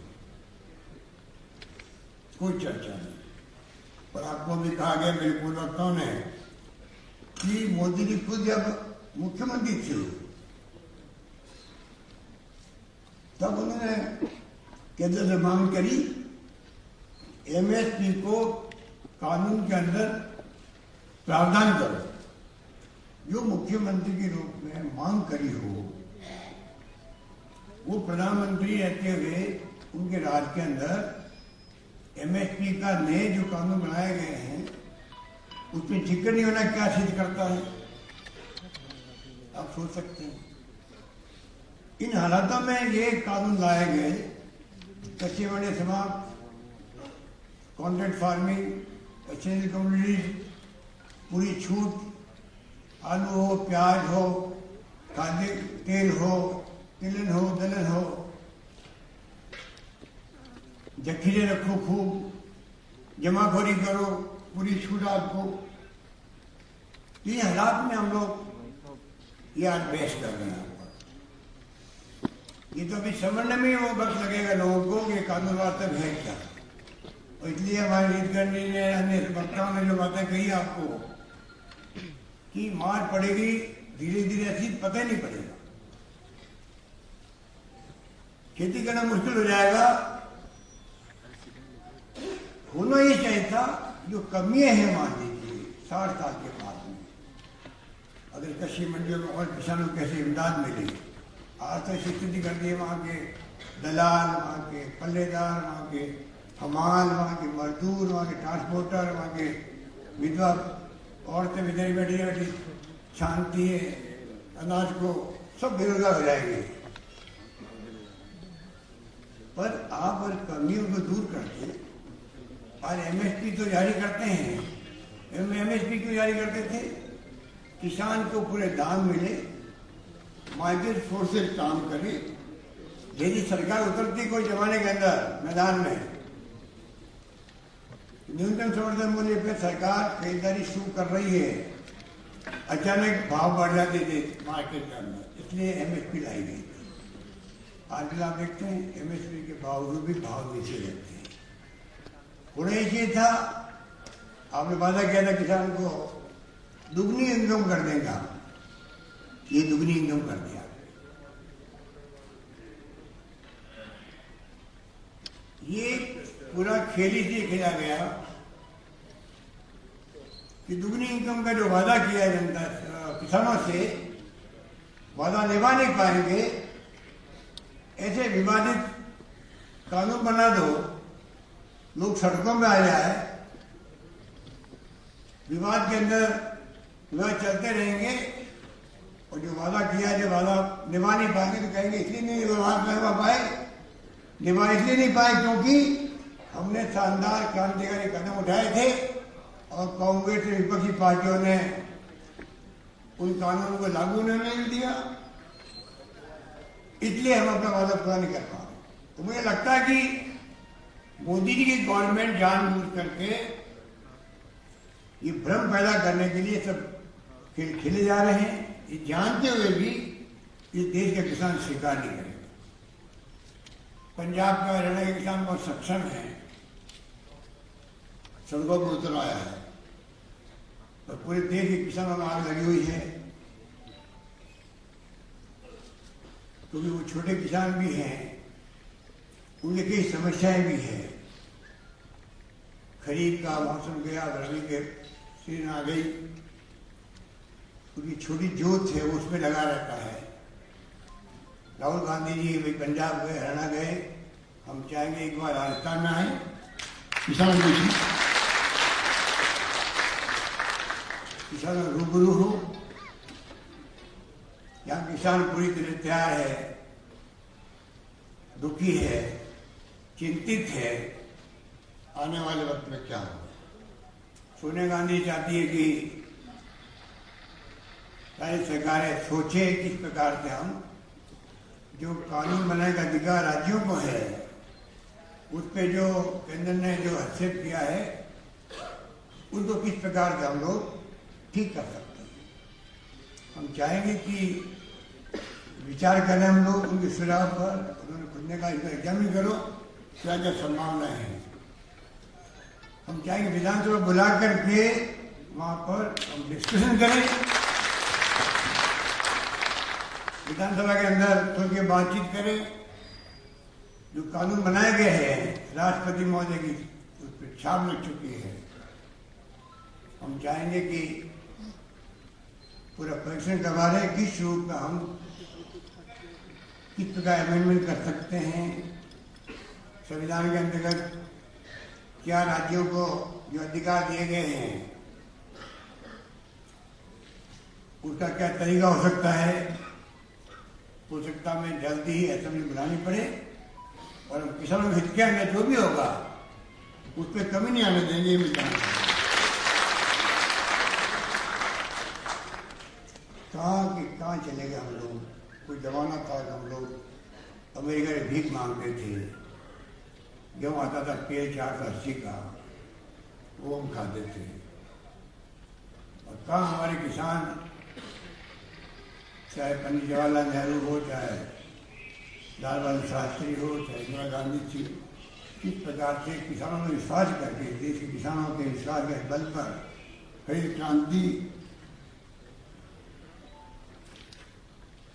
कोई चर्चा नहीं। और आपको भी कहा गया मेरे पूर्ववक्ताओं ने कि मोदी जी खुद जब मुख्यमंत्री थे तब उन्होंने केंद्र से मांग करी एमएसपी को कानून के अंदर प्रावधान करो। जो मुख्यमंत्री के रूप में मांग करी हो वो प्रधानमंत्री रहते हुए उनके राज के अंदर एमएसपी का नए जो कानून बनाए गए हैं उसमें जिक्र नहीं होना क्या सिद्ध करता है, आप सोच सकते हैं। इन हालातों में ये कानून लाए गए, कच्चे बड़े समाप्त, कॉन्ट्रैक्ट फार्मिंग, एक्सचेंज कम्युनिटीज, पूरी छूट, आलू हो, प्याज हो, खाद्य तेल हो, तिलहन हो, दलहन हो, जखीरे रखो खूब, जमाखोरी करो, पूरी छूट आपको। ये हालात में हम लोग ये आज बहस कर रहे हैं। ये तो अभी समझने में वो वक्त लगेगा लोगों को कि कानून वास्तव है क्या, और इसलिए हमारे रीतगंडी ने अन्य वक्ताओं ने जो बातें कही आपको कि मार पड़ेगी धीरे धीरे, ऐसी पता ही नहीं पड़ेगा, खेती करना मुश्किल हो जाएगा। होना ही चाहिए था जो कमियां हैं मान लीजिए 60 साल के बाद में, अगर कृषि मंडियों में और किसानों को कैसे इमदाद मिलेगी। आज तो स्थिति कर दी है वहाँ के दलाल, वहाँ के पल्लेदार, वहाँ के हमाल, वहाँ के मजदूर, वहाँ के ट्रांसपोर्टर, वहाँ के विधवा औरतें विधवा बैठी बैठी छानती है अनाज को, सब बेरोजगार हो जाएंगे। पर आप अगर कमियों को दूर करते, आज एमएसपी तो जारी करते हैं, एमएसपी क्यों जारी करते थे? किसान को पूरे दाम मिले, मार्केट फोर्सेस काम करे। यदि सरकार उतरती कोई जमाने के अंदर मैदान में, न्यूनतम समर्थन मूल्य पे सरकार खरीदारी शुरू कर रही है, अचानक भाव बढ़ जाते थे मार्केट के अंदर, इसलिए एमएसपी लाई गई थी। आज भी आप देखते हैं एमएसपी के बावजूद भी भाव नीचे रहते हैं। होना ये था, आपने वादा किया था किसान को दुगनी इनकम कर देगा, ये दुगनी इनकम कर दिया। ये पूरा खेल इसलिए खेला गया कि दुगनी इनकम का जो वादा किया जनता किसानों से, वादा निभा नहीं पाएंगे। ऐसे विवादित कानून बना दो, लोग सड़कों में आ जाए, विवाद के अंदर विवाद चलते रहेंगे, और जो वादा किया जो वादा निभा नहीं पाएंगे तो कहेंगे इसलिए नहीं निभा पाए, निभा इसलिए नहीं पाए क्योंकि हमने शानदार क्रांतिकारी कदम उठाए थे और कांग्रेस और विपक्षी पार्टियों ने उन कानूनों को लागू नहीं दिया, इसलिए हम अपना वादा पूरा नहीं कर पा रहे। तो मुझे लगता है कि मोदी जी की गवर्नमेंट जानबूझ करके ये भ्रम पैदा करने के लिए सब खेल खेले जा रहे हैं, ये जानते हुए भी इस देश के किसान स्वीकार नहीं करेंगे। पंजाब का हरियाणा के किसान बहुत सक्षम है, सड़कों पर उतर आया है, और पूरे देश के किसानों में आग लगी हुई है, क्योंकि वो छोटे किसान भी हैं, उनकी कई समस्याएं भी हैं। खरीफ का मौसम गया, रबी के सीजन आ गई, उनकी छोटी जोत है वो उसमें लगा रहता है। राहुल गांधी जी भाई पंजाब गए, हरियाणा गए, हम चाहेंगे एक बार राजस्थान में आए, किसानों रूबरू हो। यहाँ किसान पूरी तरह तैयार है, दुखी है, चिंतित है, आने वाले वक्त में क्या होगा। सोनिया गांधी चाहती है कि सारी सरकारें सोचे किस प्रकार से हम जो कानून बनाने का अधिकार राज्यों को है, उस पे जो केंद्र ने जो हस्तक्षेप किया है उनको किस प्रकार से हम लोग ठीक कर सकते हैं। हम चाहेंगे कि विचार करें हम लोग उनके सुझाव पर, उन्होंने खुदने का इसका एग्जामिन करो क्या क्या संभावनाएं हैं। हम चाहेंगे विधानसभा बुला करके वहां पर हम डिस्कशन करें, विधानसभा के अंदर खुल के बातचीत करें। जो कानून बनाए गए हैं राष्ट्रपति महोदय की उस पर छाप लग चुकी है। हम चाहेंगे कि पूरा परीक्षण करवा रहे किस रूप का हम किस प्रकार अमेंडमेंट कर सकते हैं, संविधान के अंतर्गत क्या राज्यों को जो अधिकार दिए गए हैं उसका क्या तरीका हो सकता है। हो सकता में जल्दी ही असेंबली बुलानी पड़े और हम किसानों के हित के अंदर जो भी होगा उस पर कमी नहीं आने देंगे। ये कहाँ चले गए हम लोग। कोई जमाना था हम लोग अमेरिका में भीख मांगते थे, गेहूँ आता था पेड़ 480 का, वो हम खाते थे। और कहाँ हमारे किसान, चाहे पंडित जवाहरलाल नेहरू हो, चाहे लाल बहादुर शास्त्री हो, चाहे इंदिरा गांधी थी, किस प्रकार से किसानों में विश्वास करके, देश के किसानों के विश्वास के बल पर हरित क्रांति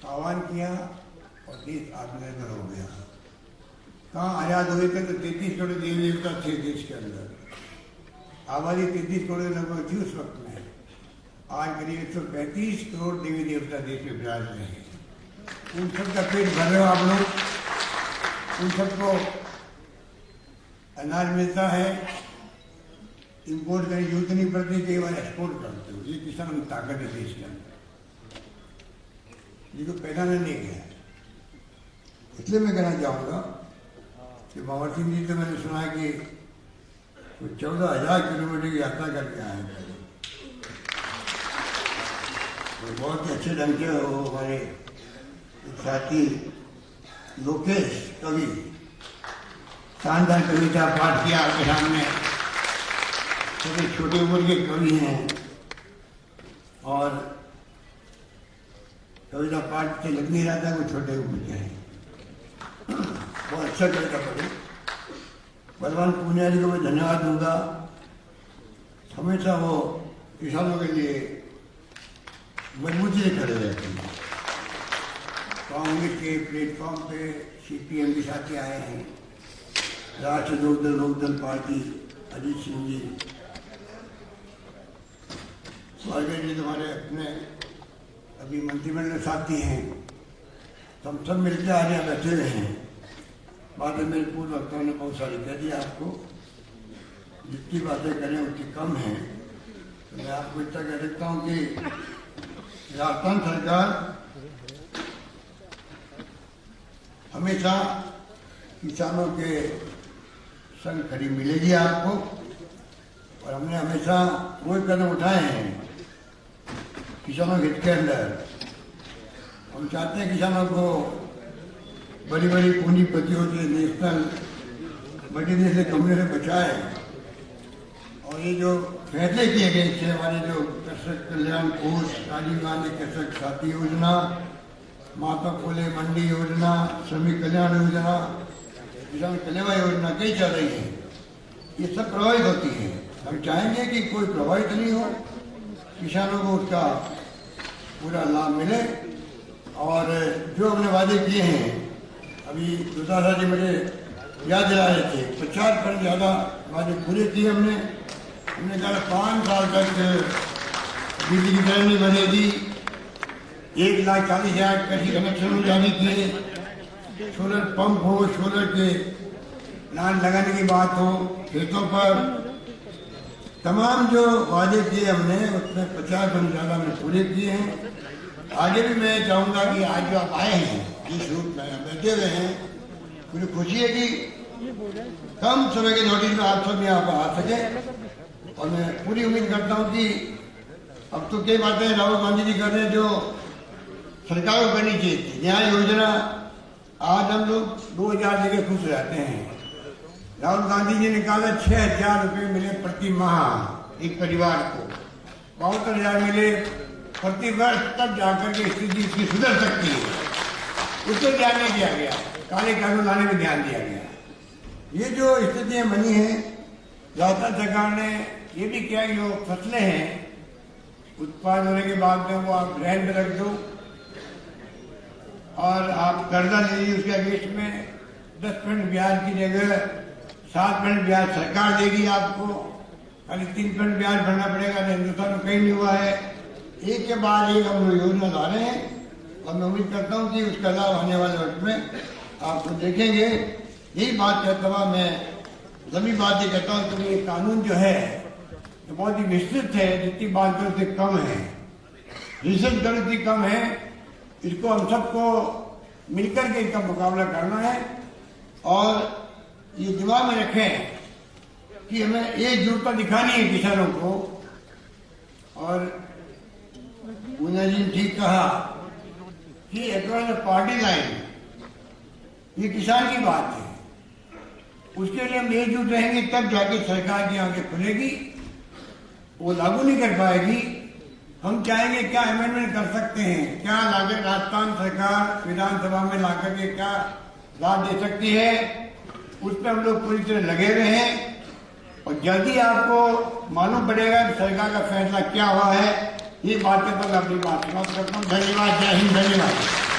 आह्वान किया और देश आत्मनिर्भर हो गया। कहाँ आजाद हुए थे तो 33 करोड़ देवी देवता थे देश के अंदर, आबादी 33 करोड़ लगभग थी उस वक्त में। आज करीब 135 करोड़ देवी देवता देश में विराज रहे हैं। उन सब का पेट भर रहे हो आप लोग, उन सबको अनाज मिलता है, इंपोर्ट करने की जरूरत नहीं पड़ती, कई बार एक्सपोर्ट करते हो। ये किसान की ताकत है देश के अंदर, जिसको पैदा नहीं गया। इसलिए मैं कहना चाहूँगा कि भंवर सिंह जी तो मैंने सुना कि 14,000 किलोमीटर की यात्रा करके आए हैं। तो बहुत ही अच्छे ढंग से वो हमारे साथी लोकेश कवि शानदार कविता पाठ किया आपके सामने। छोटी उम्र के कवि हैं और कविता पाठ से लग नहीं रहा था वो छोटे उम्र के हैं। बहुत अच्छा कविता पढ़ी। बलवान पुनियारी को मैं धन्यवाद दूंगा। हमेशा वो किसानों के लिए मजबूती से खड़े रहते हैं। कांग्रेस के प्लेटफॉर्म पे CPM के साथी आए हैं, राष्ट्रीय लोकदल पार्टी अजीत सिंह जी, स्वागत जी तुम्हारे अपने अभी मंत्रिमंडल साथी हैं। तो हम सब मिलकर आज यहाँ बैठे हुए हैं। बाद में मेरे पूर्व वक्ताओं ने बहुत सारी कह दिया आपको, जितनी बातें करें उतनी कम है। तो मैं आपको इतना कह सकता हूँ कि राजस्थान सरकार हमेशा किसानों के संग खड़ी मिलेगी आपको, और हमने हमेशा वो कदम उठाए हैं किसानों के हित के अंदर। हम चाहते हैं किसानों को बड़ी बड़ी पूंजीपतियों से, नेशनल मल्टीनेशनल कंपनी से बचाए। और ये जो फैसले किए गए थे हमारे जो कृषक कल्याण कोष, राजीव गांधी कृषक साथी योजना, माता फूले मंडी योजना, श्रमिक कल्याण योजना, किसान कलेवा योजना कई चल रही है, ये सब प्रभावित होती है। हम चाहेंगे कि कोई प्रभावित नहीं हो, किसानों को उसका पूरा लाभ मिले। और जो हमने वादे किए हैं, अभी दुदासा जी मुझे याद दिला रहे थे, 50% ज़्यादा वादे पूरे किए हमने। हमने कहा 5 साल तक बिजली की दर नहीं बढ़ेगी, 1,40,000 कृषि कनेक्शन जारी किए, सोलर पंप हो, सोलर के प्लांट लगाने की बात हो खेतों पर, तमाम जो वादे किए हमने उसमें 50% ज़्यादा हमने पूरे किए हैं। आगे भी मैं चाहूँगा कि आज जो आप आए हैं, जिस रूप में बैठे हुए हैं, मुझे खुशी है कि कम समय के नोटिस में आप सब यहाँ पर आ सके। और मैं पूरी उम्मीद करता हूँ कि अब तो कई बातें राहुल गांधी जी कर रहे हैं जो सरकार को करनी चाहिए थी। न्याय योजना, आज हम लोग 2,000 जगह खुश रहते हैं। राहुल गांधी जी ने कहा 6,000 रुपये मिले प्रति माह एक परिवार को, 72,000 मिले प्रति वर्ष, तब जाकर के स्थिति इसकी सुधर सकती है। उस पर ध्यान नहीं दिया गया, काले कानून लाने में ध्यान दिया गया। ये जो स्थितियाँ बनी हैं राजस्थान सरकार ने ये भी किया कि जो फसलें हैं उत्पादन होने के बाद में वो आप ग्रहण में रख दो और आप कर्जा ले लीजिए, उसके अगेंस्ट में 10% ब्याज की जगह 7% ब्याज सरकार देगी आपको, खाली 3% ब्याज भरना पड़ेगा। हिंदुस्तान में कहीं नहीं हुआ है। एक के बाद एक हम लोग योजना ला रहे हैं और मैं उम्मीद करता हूँ कि उसका लाभ आने वाले वक्त में आपको देखेंगे। यही बात कहता हुआ मैं लंबी बात ये कहता हूँ कि ये कानून जो है तो बहुत ही विस्तृत है, जितनी बात करो उतनी कम है, रिसर्च करो उतनी कम है। इसको हम सबको मिलकर के इनका मुकाबला करना है और ये दिमाग में रखें कि हमें एकजुटता दिखानी है किसानों को। और पूना जी ने ठीक कहा कि अक्रॉस द पार्टी लाइन ये किसान की बात है, उसके लिए हम एकजुट रहेंगे तब जाके सरकार की आंखें खुलेगी, वो लागू नहीं कर पाएगी। हम चाहेंगे क्या अमेंडमेंट कर सकते हैं, क्या लाकर राजस्थान सरकार विधानसभा में लाकर के क्या लाभ दे सकती है, उस पर हम लोग पूरी तरह लगे हुए हैं और जल्दी आपको मालूम पड़ेगा कि सरकार का फैसला क्या हुआ है। ये बात के बाद अपनी बात समाप्त करता हूँ। धन्यवाद। जय हिंद। धन्यवाद।